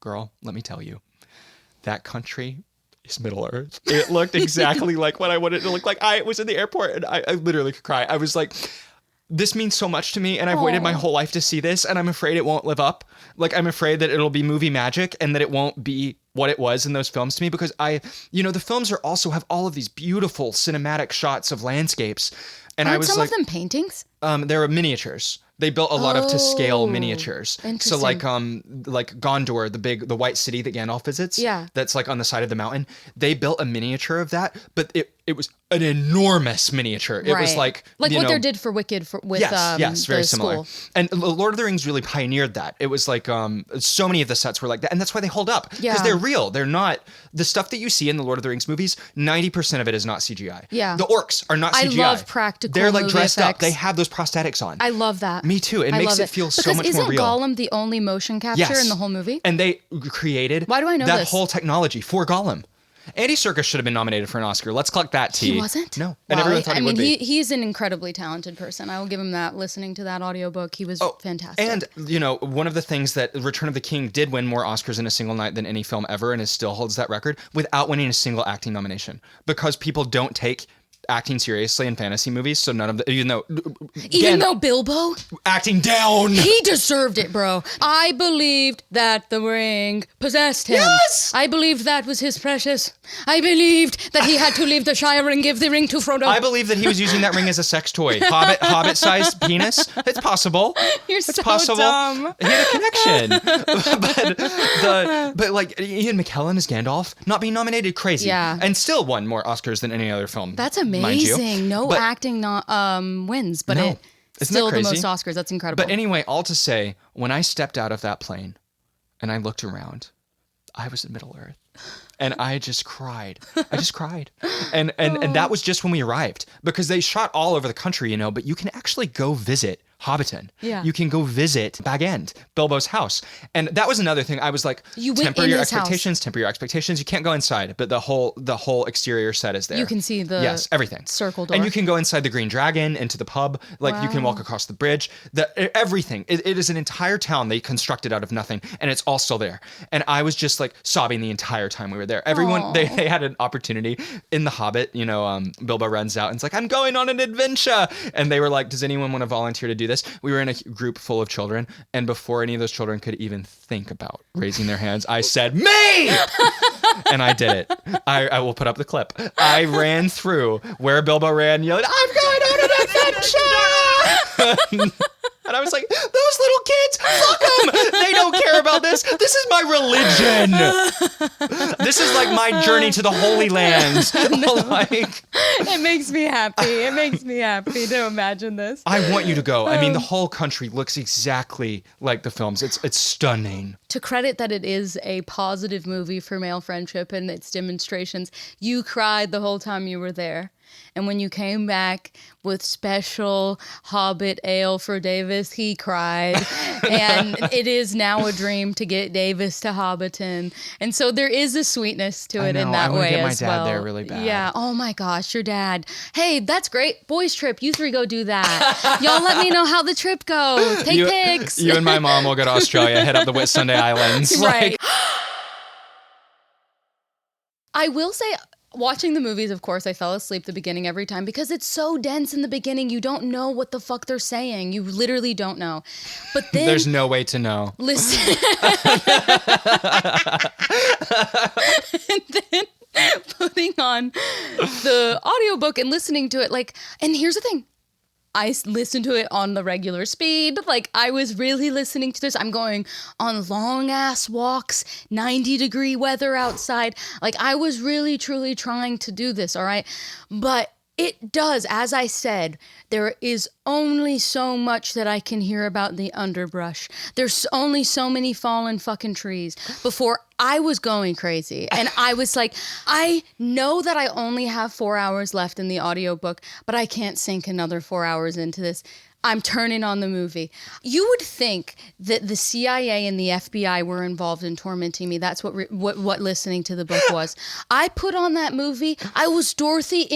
girl, let me tell you, that country is Middle Earth. It looked exactly like what I wanted it to look like. I was in the airport and I literally could cry. I was like, this means so much to me, and I've waited my whole life to see this, and I'm afraid it won't live up. Like, I'm afraid that it'll be movie magic and that it won't be what it was in those films to me, because the films are also have all of these beautiful cinematic shots of landscapes. And I was some like, of them paintings? There were miniatures. They built a lot of to scale miniatures. Interesting. So like Gondor, the white city that Gandalf visits. Yeah. That's like on the side of the mountain. They built a miniature of that, but it was an enormous miniature. It was like what they did for Wicked with yes, very the similar. School. And Lord of the Rings really pioneered that. It was like so many of the sets were like that, and that's why they hold up because they're real. They're not the stuff that you see in the Lord of the Rings movies. 90% of it is not CGI. Yeah, the orcs are not CGI. I love practical. They're like dressed effects. up. They have those prosthetics on. I love that. Me too. It makes it feel so much more real. Isn't Gollum the only motion capture in the whole movie? And they created Why do I know that this? whole technology for Gollum. Andy Serkis should have been nominated for an Oscar. Let's collect that tea. He wasn't? No. And everyone thought he would be. He's an incredibly talented person. I will give him that. Listening to that audiobook, he was fantastic. And, one of the things that Return of the King did win more Oscars in a single night than any film ever, and it still holds that record without winning a single acting nomination. Because people don't take acting seriously in fantasy movies, so none of the even though Bilbo acting down, he deserved it, bro. I believed that the ring possessed him. Yes, I believed that was his precious. I believed that he had to leave the Shire and give the ring to Frodo. I believe that he was using that ring as a sex toy. Hobbit-sized penis. It's possible. It's so possible. Dumb. He had a connection. but like Ian McKellen as Gandalf, not being nominated, crazy. Yeah. And still won more Oscars than any other film. That's amazing. No acting wins, but it's still the most Oscars. That's incredible. But anyway, all to say, when I stepped out of that plane and I looked around, I was in Middle Earth. And I just cried. I just cried. And that was just when we arrived. Because they shot all over the country, but you can actually go visit Hobbiton. Yeah. You can go visit Bag End, Bilbo's house. And that was another thing. I was like, You went temper in your his house. temper your expectations. You can't go inside, but the whole exterior set is there. You can see the yes, everything. circle door. And you can go inside the Green Dragon, into the pub. Like you can walk across the bridge. Everything. It is an entire town they constructed out of nothing, and it's all still there. And I was just like sobbing the entire time we were there. Everyone, they had an opportunity in The Hobbit. You know, Bilbo runs out and it's like, I'm going on an adventure. And they were like, does anyone want to volunteer to do this? We were in a group full of children. And before any of those children could even think about raising their hands, I said, me! And I did it. I will put up the clip. I ran through where Bilbo ran, yelling, I'm going on an adventure! And I was like, those little kids, fuck them! They don't care about this. This is my religion. This is like my journey to the Holy Land. Like, it makes me happy. It makes me happy to imagine this. I want you to go. I mean, the whole country looks exactly like the films. It's stunning. To credit that it is a positive movie for male friendship and its demonstrations, you cried the whole time you were there. And when you came back with special Hobbit ale for Davis, he cried. And it is now a dream to get Davis to Hobbiton. And so there is a sweetness to it in that way as well. I want to get my dad there really bad. Yeah. Oh my gosh, your dad. Hey, that's great. Boys trip. You three go do that. Y'all let me know how the trip goes. Take pics. You and my mom will go to Australia, head up the Whitsunday Islands. Right. I will say, watching the movies, of course, I fell asleep the beginning every time because it's so dense in the beginning. You don't know what the fuck they're saying. You literally don't know. But then there's no way to know. Listen. And then putting on the audiobook and listening to it, like, and here's the thing. I listened to it on the regular speed. Like, I was really listening to this. I'm going on long ass walks, 90-degree weather outside. Like, I was really, truly trying to do this. All right. But it does, as I said, there is only so much that I can hear about the underbrush. There's only so many fallen fucking trees before I was going crazy. And I was like, I know that I only have 4 hours left in the audiobook, but I can't sink another 4 hours into this. I'm turning on the movie. You would think that the CIA and the FBI were involved in tormenting me. That's what listening to the book was. I put on that movie. I was Dorothy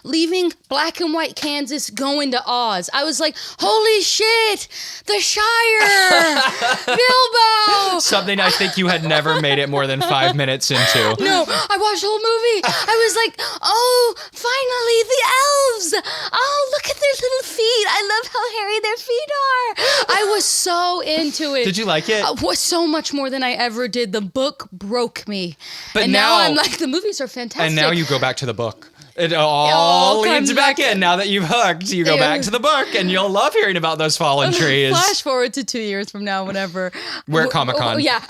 leaving black and white Kansas, going to Oz. I was like, holy shit, the Shire, Bilbo. Something I think you had never made it more than 5 minutes into. No, I watched the whole movie. I was like, oh, finally, the elves. Oh, look at their little feet. I love how hairy their feet are. I was so into it. Did you like it? Was so much more than I ever did. The book broke me. But and now I'm like, the movies are fantastic. And now you go back to the book. It all leads back in. Now that you've hooked, you go back to the book, and you'll love hearing about those fallen trees. Flash forward to 2 years from now, whenever. We're at Comic-Con. Yeah.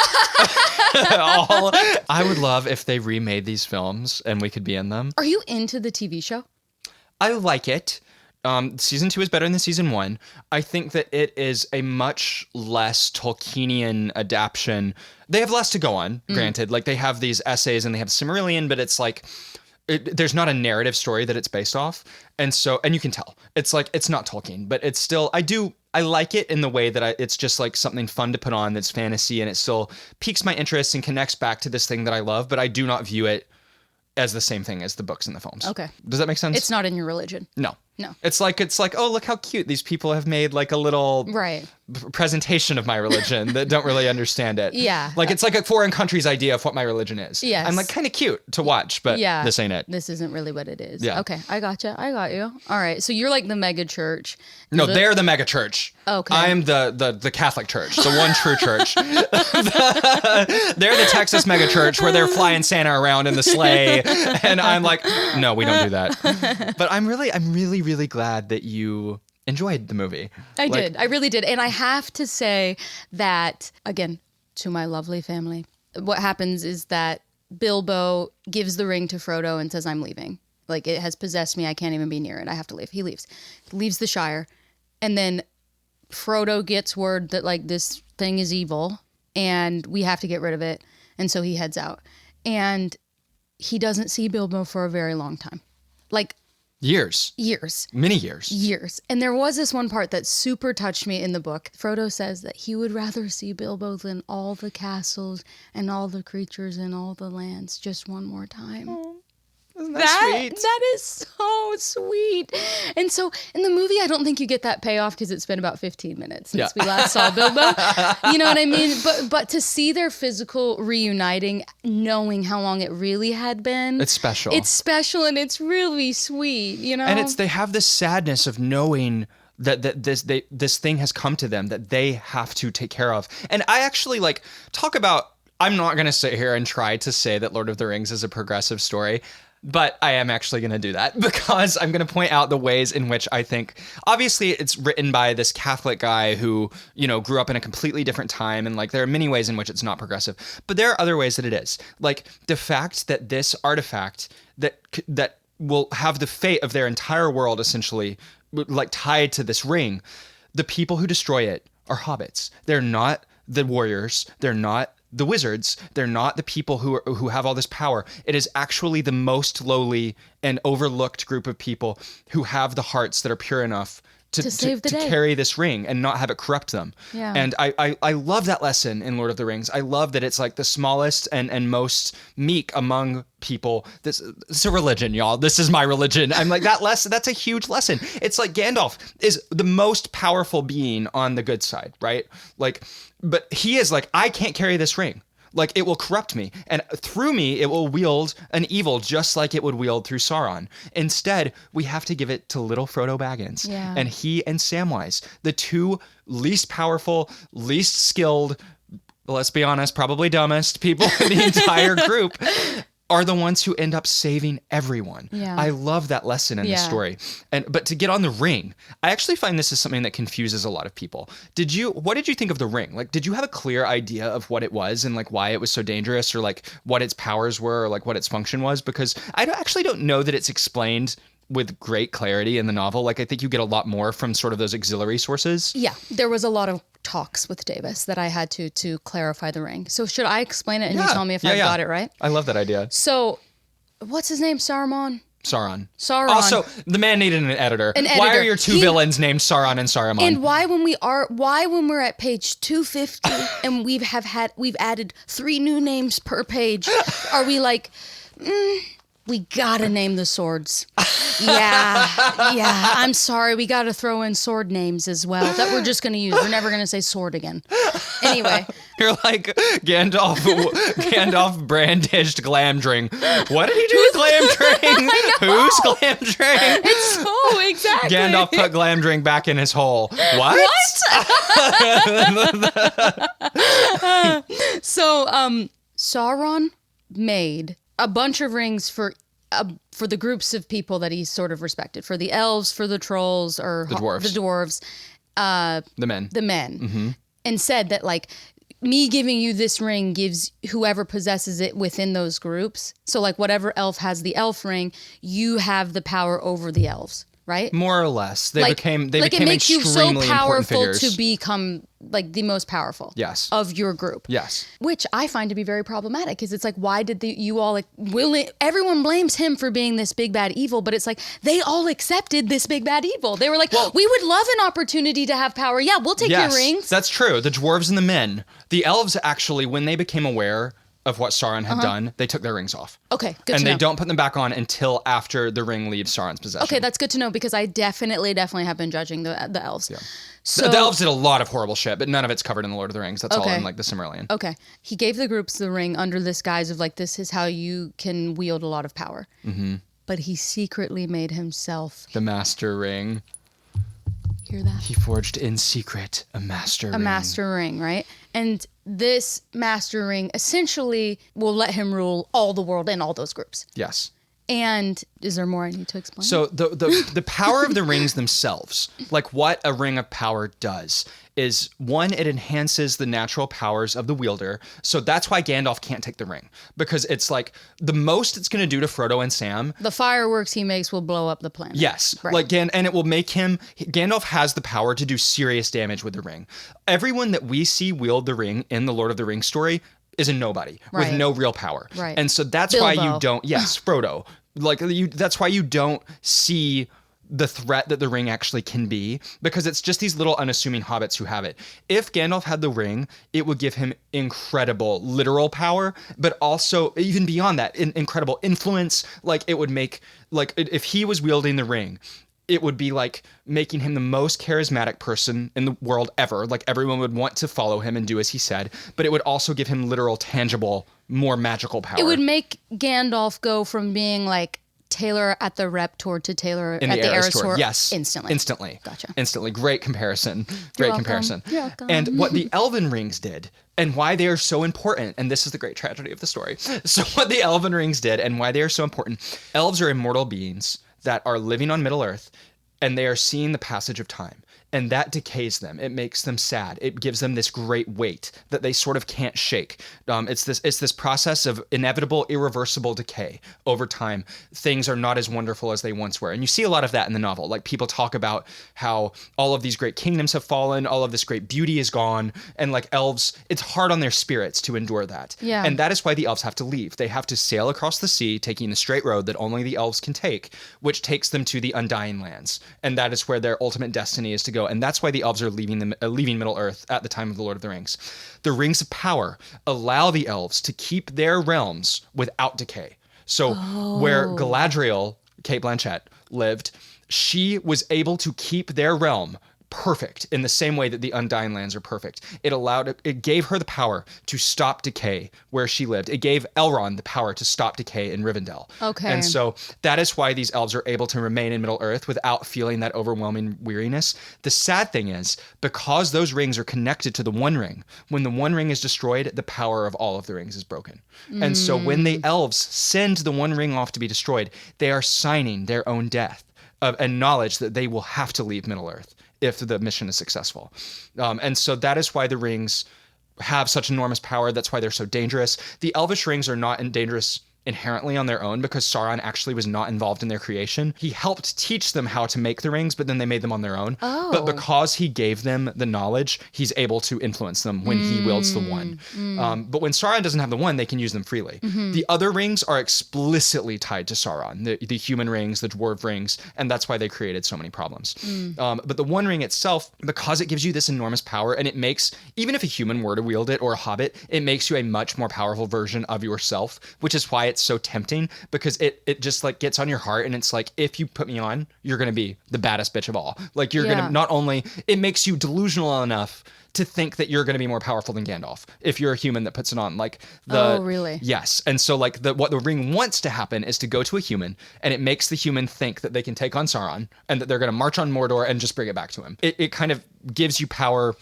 I would love if they remade these films and we could be in them. Are you into the TV show? I like it. Season 2 is better than season 1. I think that it is a much less Tolkienian adaptation. They have less to go on, granted. Like, they have these essays and they have Silmarillion, but it's like, there's not a narrative story that it's based off. And you can tell. It's like, it's not Tolkien, but it's still, I like it in the way that it's just like something fun to put on that's fantasy, and it still piques my interest and connects back to this thing that I love, but I do not view it as the same thing as the books and the films. Okay. Does that make sense? It's not in your religion. No. No. It's like, oh, look how cute. These people have made like a little presentation of my religion that don't really understand it. Yeah. Like, it's like a foreign country's idea of what my religion is. Yes. I'm like, kind of cute to watch, but this ain't it. This isn't really what it is. Yeah. Okay. I gotcha. I got you. All right. So you're like the mega church. No, they're the mega church. Okay. I am the Catholic church, the one true church. They're the Texas mega church where they're flying Santa around in the sleigh. And I'm like, no, we don't do that. But I'm really, really glad that you enjoyed the movie. I did. I really did. And I have to say that, again, to my lovely family, what happens is that Bilbo gives the ring to Frodo and says, I'm leaving. Like, it has possessed me. I can't even be near it. I have to leave. He leaves. He leaves the Shire. And then Frodo gets word that, like, this thing is evil and we have to get rid of it. And so he heads out. And he doesn't see Bilbo for a very long time. Like, Years. Years. Many years. Years. And there was this one part that super touched me in the book. Frodo says that he would rather see Bilbo than all the castles and all the creatures and all the lands just one more time. Oh, isn't that sweet? That is so sweet. And so in the movie, I don't think you get that payoff because it's been about 15 minutes since we last saw Bilbo. You know what I mean? But to see their physical reuniting, knowing how long it really had been. It's special. It's special and it's really sweet, you know? And they have this sadness of knowing that this thing has come to them that they have to take care of. And I actually talk about, I'm not going to sit here and try to say that Lord of the Rings is a progressive story. But I am actually going to do that because I'm going to point out the ways in which I think, obviously it's written by this Catholic guy who, grew up in a completely different time. And there are many ways in which it's not progressive, but there are other ways that it is. Like the fact that this artifact that will have the fate of their entire world essentially tied to this ring, the people who destroy it are hobbits. They're not the warriors. They're not the wizards. They're not the people who have all this power. It is actually the most lowly and overlooked group of people who have the hearts that are pure enough to carry this ring and not have it corrupt them. Yeah. And I love that lesson in Lord of the Rings. I love that it's the smallest and most meek among people. It's a religion, y'all. This is my religion. I'm that lesson. That's a huge lesson. It's Gandalf is the most powerful being on the good side, right? But he is I can't carry this ring. It will corrupt me. And through me, it will wield an evil just like it would wield through Sauron. Instead, we have to give it to little Frodo Baggins. Yeah. And he and Samwise, the two least powerful, least skilled, let's be honest, probably dumbest people in the entire group, are the ones who end up saving everyone. Yeah. I love that lesson in this story. But to get on the ring, I actually find this is something that confuses a lot of people. What did you think of the ring? Did you have a clear idea of what it was and why it was so dangerous, or what its powers were, or what its function was? Because I actually don't know that it's explained with great clarity in the novel. I think you get a lot more from sort of those auxiliary sources. Yeah, there was a lot of talks with Davis that I had to clarify the ring. So should I explain it and you tell me if I got it right? I love that idea. So, what's his name? Sauron? Sauron. Also, the man needed an editor. Why are your two villains named Sauron and Saruman? And why when we're at page 250 and we've added 3 new names per page, are we we gotta name the swords. Yeah. I'm sorry. We gotta throw in sword names as well that we're just gonna use. We're never gonna say sword again. Anyway. You're Gandalf brandished Glamdring. What did he do with Glamdring? Who's Glamdring? It's so exactly. Gandalf put Glamdring back in his hole. What? So, Sauron made a bunch of rings for the groups of people that he sort of respected, for the elves, for the trolls, or the dwarves, the men, mm-hmm. and said that me giving you this ring gives whoever possesses it within those groups. So whatever elf has the elf ring, you have the power over the elves. Right? More or less. They became it makes you so powerful to become the most powerful of your group. Yes. Which I find to be very problematic because it's why did you all everyone blames him for being this big bad evil, but it's they all accepted this big bad evil. They were we would love an opportunity to have power. Yeah, we'll take your rings. That's true. The dwarves and the men. The elves actually, when they became aware of what Sauron had done, they took their rings off. Okay, good to know. And they don't put them back on until after the ring leaves Sauron's possession. Okay, that's good to know because I definitely have been judging the elves. Yeah. So the elves did a lot of horrible shit, but none of it's covered in the Lord of the Rings. That's all in the Silmarillion. Okay. He gave the groups the ring under this guise of this is how you can wield a lot of power. Mm-hmm. But he secretly made himself the Master Ring. Hear that? He forged in secret a master ring. A master ring, right? And this master ring essentially will let him rule all the world and all those groups. Yes. And is there more I need to explain? So the power of the rings themselves, what a ring of power does, is one, it enhances the natural powers of the wielder. So that's why Gandalf can't take the ring, because it's the most it's going to do to Frodo and Sam. The fireworks he makes will blow up the planet. Yes. Right. And it will make him, Gandalf has the power to do serious damage with the ring. Everyone that we see wield the ring in the Lord of the Rings story is a nobody with no real power. Right. And so that's Bilbo. why you don't, Frodo, That's why you don't see the threat that the ring actually can be, because it's just these little unassuming hobbits who have it. If Gandalf had the ring, it would give him incredible literal power, but also even beyond that, incredible influence. Like it would make, like if he was wielding the ring, it would be like making him the most charismatic person in the world ever. Like everyone would want to follow him and do as he said, but it would also give him literal, tangible, more magical power. It would make Gandalf go from being like Taylor at the Rep Tour to Taylor at the Eras Tour. Yes. Instantly. Gotcha. Instantly. Great comparison. Great comparison. You're welcome. And what the Elven rings did and why they are so important, and this is the great tragedy of the story. So what the Elven rings did and why they are so important, elves are immortal beings that are living on Middle-earth, and they are seeing the passage of time. And that decays them. It makes them sad. It gives them this great weight that they sort of can't shake. It's this process of inevitable, irreversible decay over time. Things are not as wonderful as they once were. And you see a lot of that in the novel. Like people talk about how all of these great kingdoms have fallen, all of this great beauty is gone, and like elves, it's hard on their spirits to endure that. Yeah. And that is why the elves have to leave. They have to sail across the sea, taking the straight road that only the elves can take, which takes them to the Undying Lands. And that is where their ultimate destiny is to go. And that's why the elves are leaving Middle-earth at the time of the Lord of the Rings. The Rings of Power allow the elves to keep their realms without decay. So where Galadriel, Cate Blanchett, lived, she was able to keep their realm perfect in the same way that the Undying Lands are perfect. It gave her the power to stop decay where she lived. It gave Elrond the power to stop decay in Rivendell. Okay. And so that is why these elves are able to remain in Middle-earth without feeling that overwhelming weariness. The sad thing is, because those rings are connected to the One Ring, when the One Ring is destroyed, the power of all of the rings is broken. And so when the elves send the One Ring off to be destroyed, they are signing their own death and knowledge that they will have to leave Middle-earth if the mission is successful. And so that is why the rings have such enormous power. That's why they're so dangerous. The elvish rings are not dangerous inherently on their own because Sauron actually was not involved in their creation. He helped teach them how to make the rings, but then they made them on their own. Oh. But because he gave them the knowledge, he's able to influence them when he wields the one. But when Sauron doesn't have the one, they can use them freely. The other rings are explicitly tied to Sauron, the human rings, the dwarf rings, and that's why they created so many problems. But the One Ring itself, because it gives you this enormous power, and it makes, even if a human were to wield it or a hobbit, it makes you a much more powerful version of yourself, which is why it's so tempting, because it just like gets on your heart, and it's like, if you put me on, you're gonna be the baddest bitch of all. Like you're gonna, not only, it makes you delusional enough to think that you're going to be more powerful than Gandalf if you're a human that puts it on. Like oh, really? Yes. And so like what the ring wants to happen is to go to a human, and it makes the human think that they can take on Sauron and that they're going to march on Mordor and just bring it back to him. It kind of gives you power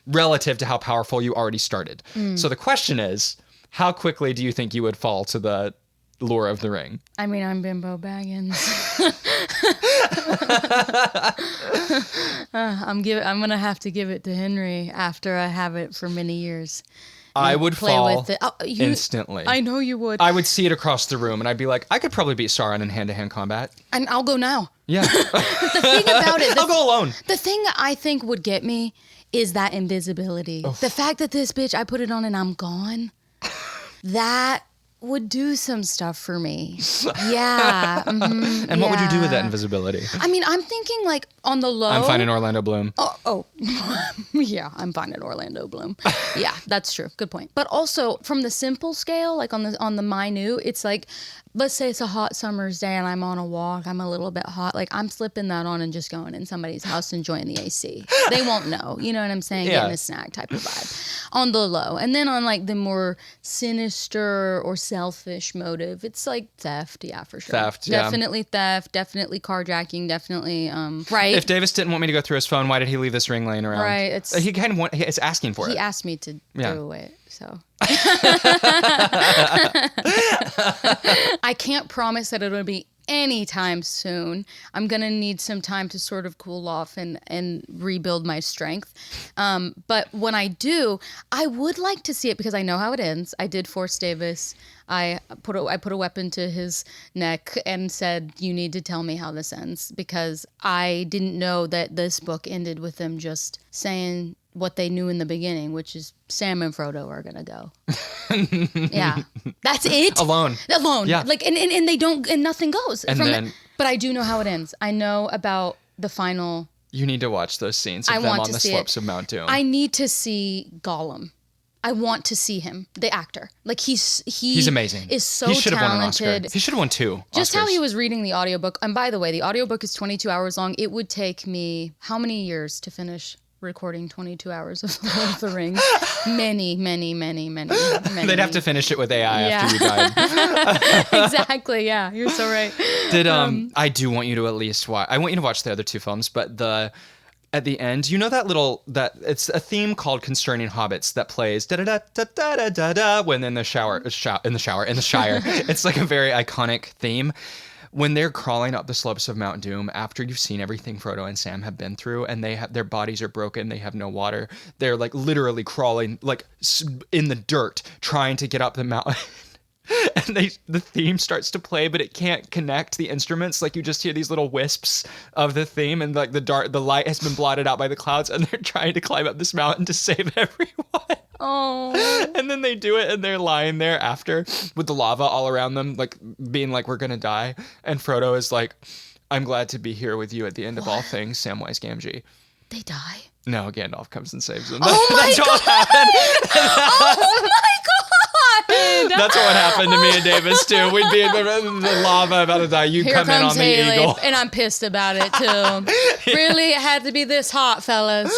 relative to how powerful you already started. So the question is, how quickly do you think you would fall to the lure of the ring? I mean, I'm Bimbo Baggins. I'm gonna have to give it to Henry after I have it for many years. I would fall with it. instantly. I know you would. I would see it across the room, and I'd be like, I could probably beat Sauron in hand-to-hand combat. And I'll go now. Yeah. The thing about it, I'll go alone. The thing I think would get me is that invisibility. Oh. The fact that this bitch, I put it on and I'm gone. That would do some stuff for me. Yeah. Mm-hmm, and what would you do with that invisibility? I mean, I'm thinking like on the low. I'm finding Orlando Bloom. Oh. Yeah, I'm finding Orlando Bloom. Yeah, that's true. Good point. But also from the simple scale, like on the minute, it's like, let's say it's a hot summer's day and I'm on a walk, I'm a little bit hot. Like I'm slipping that on and just going in somebody's house enjoying the AC. They won't know. You know what I'm saying? Yeah. Getting a snack type of vibe. On the low. And then on like the more sinister or selfish motive, it's like theft. Yeah, for sure. Theft, yeah. Definitely theft. Definitely carjacking. Definitely, right? If Davis didn't want me to go through his phone, why did he leave this ring laying around? Right. He kind of is asking for it. He asked me to do it, so. I can't promise that it'll be anytime soon. I'm gonna need some time to sort of cool off and rebuild my strength. But when I do, I would like to see it because I know how it ends. I did force Davis. I put a weapon to his neck and said, "You need to tell me how this ends," because I didn't know that this book ended with them just saying, what they knew in the beginning, which is Sam and Frodo are gonna go. Yeah, that's it. Alone. Yeah. Like, and they don't, and nothing goes. And then, but I do know how it ends. I know about the final. you need to watch those scenes of them on the slopes of Mount Doom. I need to see Gollum. I want to see him, the actor. Like he's amazing. Is so he should have won an talented. Oscar. He should have won 2 Just Oscars. how he was reading the audiobook. And by the way, the audiobook is 22 hours long. It would take me how many years to finish recording 22 hours of Lord of the Rings? Many. They'd have to finish it with AI after you died. Exactly. Yeah, you're so right. I do want you to at least watch. I want you to watch the other 2 films, but at the end, you know that it's a theme called "Concerning Hobbits" that plays da da da da da da da when in the Shire. It's like a very iconic theme. When they're crawling up the slopes of Mount Doom after you've seen everything Frodo and Sam have been through, and their bodies are broken, they have no water. They're like literally crawling like in the dirt, trying to get up the mountain. And the theme starts to play, but it can't connect the instruments. Like you just hear these little wisps of the theme, and like the light has been blotted out by the clouds, and they're trying to climb up this mountain to save everyone. Oh. And then they do it, and they're lying there after with the lava all around them, like being like, "We're gonna die." And Frodo is like, "I'm glad to be here with you at the end of all things, Samwise Gamgee." They die? No, Gandalf comes and saves them. Oh my That's God. what happened. Oh my God. That's what happened to me and Davis too. We'd be in the lava about to die. You'd Here come in comes on the Haley, eagle. and I'm pissed about it too. Really, it had to be this hot, fellas.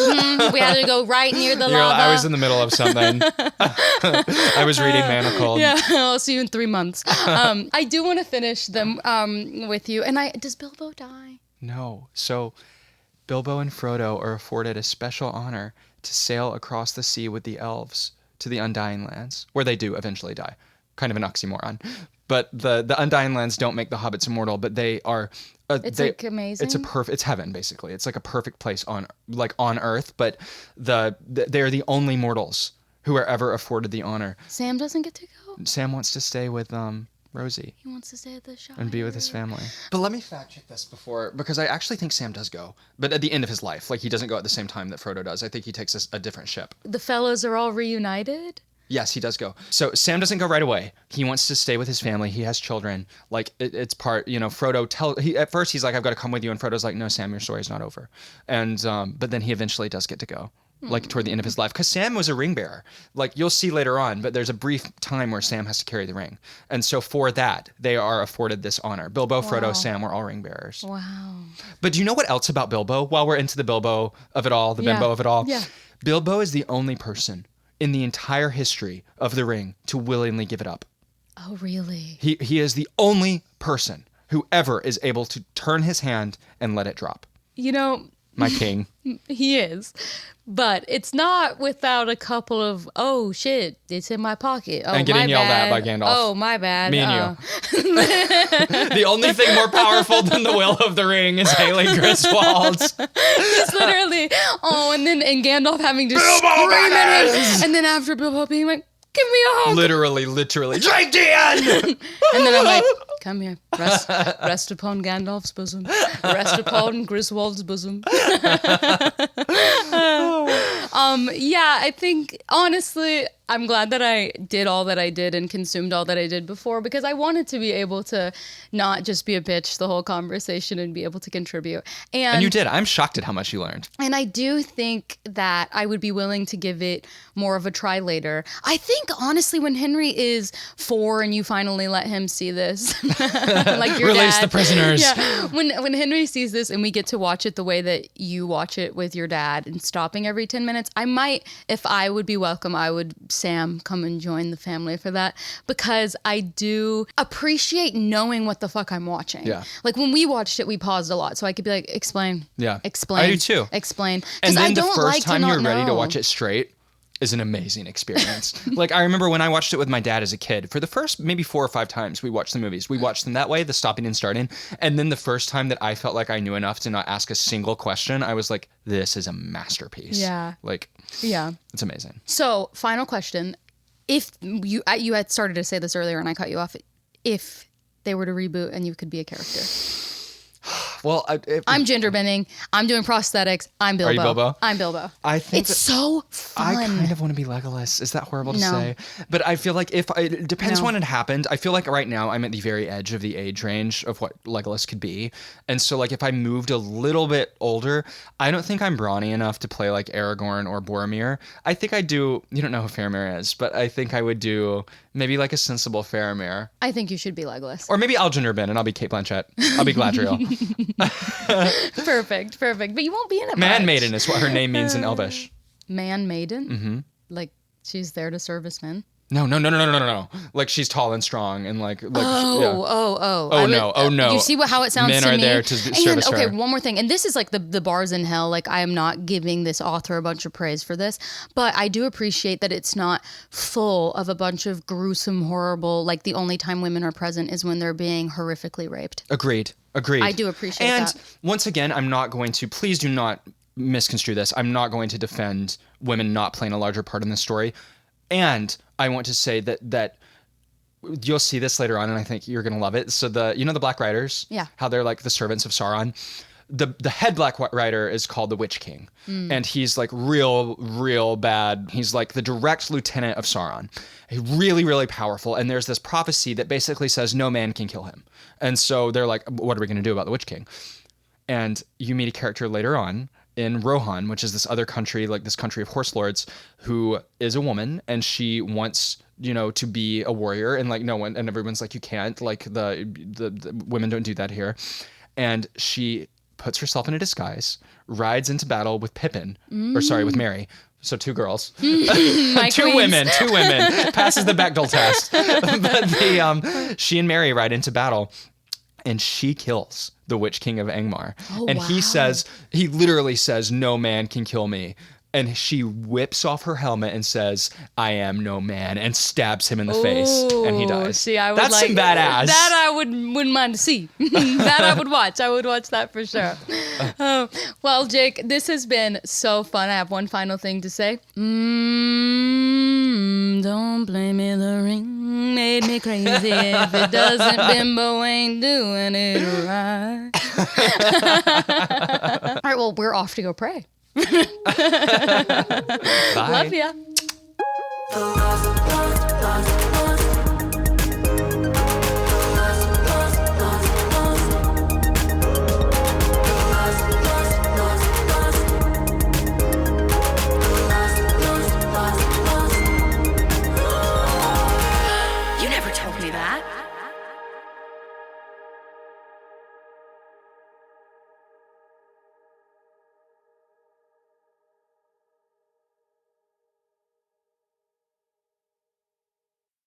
We had to go right near the lava. I was in the middle of something. I was reading Manacled. Yeah, I'll see you in 3 months. I do want to finish them with you. And does Bilbo die? No. So Bilbo and Frodo are afforded a special honor to sail across the sea with the elves to the Undying Lands, where they do eventually die. Kind of an oxymoron. But the Undying Lands don't make the hobbits immortal, but they are... It's like amazing. It's heaven, basically. It's like a perfect place on Earth, but they're the only mortals who are ever afforded the honor. Sam doesn't get to go? Sam wants to stay with Rosie. He wants to stay at the Shire. And be with his family. But let me fact check this because I actually think Sam does go, but at the end of his life. Like, he doesn't go at the same time that Frodo does. I think he takes a different ship. The fellas are all reunited? Yes, he does go. So Sam doesn't go right away. He wants to stay with his family. He has children. Like, it's part, Frodo at first he's like, "I've got to come with you." And Frodo's like, "No, Sam, your story's not over." And, but then he eventually does get to go. Like toward the end of his life, because Sam was a ring bearer. Like, you'll see later on, but there's a brief time where Sam has to carry the ring, and so for that they are afforded this honor. Bilbo, Frodo, Sam were all ring bearers. Wow. But do you know what else about Bilbo? While we're into the Bilbo of it all, the bimbo of it all, Bilbo is the only person in the entire history of the ring to willingly give it up. Oh, really? He is the only person who ever is able to turn his hand and let it drop. My king. He is. But it's not without a couple of, "Oh, shit, it's in my pocket. Oh, and getting my yelled bad. at by Gandalf. Oh, my bad. Me and you. The only thing more powerful than the will of the ring is Haley Griswold. He's literally, and Gandalf having to Bilbo scream at him. Baggins! And then after Bilbo being like, "Give me a hug." Literally, drink the end! And then I'm like, "Come here, rest upon Gandalf's bosom, rest upon Griswold's bosom." I think honestly, I'm glad that I did all that I did and consumed all that I did before, because I wanted to be able to not just be a bitch the whole conversation and be able to contribute. And you did. I'm shocked at how much you learned. And I do think that I would be willing to give it more of a try later. I think, honestly, when Henry is 4 and you finally let him see this, like your Release dad, the prisoners. Yeah, when Henry sees this and we get to watch it the way that you watch it with your dad and stopping every 10 minutes, I might, if I would be welcome, I would, Sam, come and join the family for that, because I do appreciate knowing what the fuck I'm watching. Yeah. Like when we watched it, we paused a lot, so I could be like, explain. Yeah. Explain. I do too. Explain. And then I the don't first like time to you're not ready to know. watch it straight is an amazing experience. Like, I remember when I watched it with my dad as a kid, for the first maybe 4 or 5 times we watched the movies. We watched them that way, the stopping and starting. And then the first time that I felt like I knew enough to not ask a single question, I was like, this is a masterpiece. Yeah. Like, Yeah. it's amazing. So, final question. If you had started to say this earlier and I cut you off, if they were to reboot and you could be a character. Well, I'm gender bending. I'm doing prosthetics. I'm Bilbo. Are you Bilbo? I'm Bilbo. I think it's so fun. I kind of want to be Legolas. Is that horrible to No. say? But I feel like it depends No. when it happened. I feel like right now I'm at the very edge of the age range of what Legolas could be. And so like if I moved a little bit older, I don't think I'm brawny enough to play like Aragorn or Boromir. I think I do, you don't know who Faramir is, but I think I would do maybe like a sensible Faramir. I think you should be Legolas. Or maybe I'll gender bend and I'll be Cate Blanchett. I'll be Galadriel. Perfect. But you won't be in it Man much. maiden is what her name means in Elvish. Man maiden? Mm-hmm. Like she's there to service men? No. Like she's tall and strong and like yeah. Oh no. You see how it sounds Men to are me? there to service okay, her. one more thing. And this is like the bars in hell. Like I am not giving this author a bunch of praise for this, but I do appreciate that it's not full of a bunch of gruesome, horrible, like the only time women are present is when they're being horrifically raped. Agreed. I do appreciate that. And once again, I'm not going to, please do not misconstrue this. I'm not going to defend women not playing a larger part in the story. And I want to say that you'll see this later on, and I think you're going to love it. So the Black Riders, yeah, how they're like the servants of Sauron. The head Black Rider is called the Witch King, and he's like real bad. He's like the direct lieutenant of Sauron. He's really, really powerful. And there's this prophecy that basically says no man can kill him. And so they're like, what are we going to do about the Witch King? And you meet a character later on in Rohan, which is this other country, like this country of horse lords, who is a woman, and she wants, to be a warrior, and like no one, and everyone's like, you can't, like the women don't do that here. And she puts herself in a disguise, rides into battle with with Mary. So two girls, two women, passes the Bechdel test. But she and Mary ride into battle, and she kills the Witch King of Angmar. And wow. He literally says, no man can kill me. And she whips off her helmet and says, I am no man, and stabs him in the face, and he dies. See, I would That's some badass. That I wouldn't mind to see. That I would watch. I would watch that for sure. Well, Jake, this has been so fun. I have one final thing to say. Don't blame me, the ring made me crazy. If it doesn't, Bimbo ain't doing it right. All right, well, we're off to go pray. Bye. Love ya.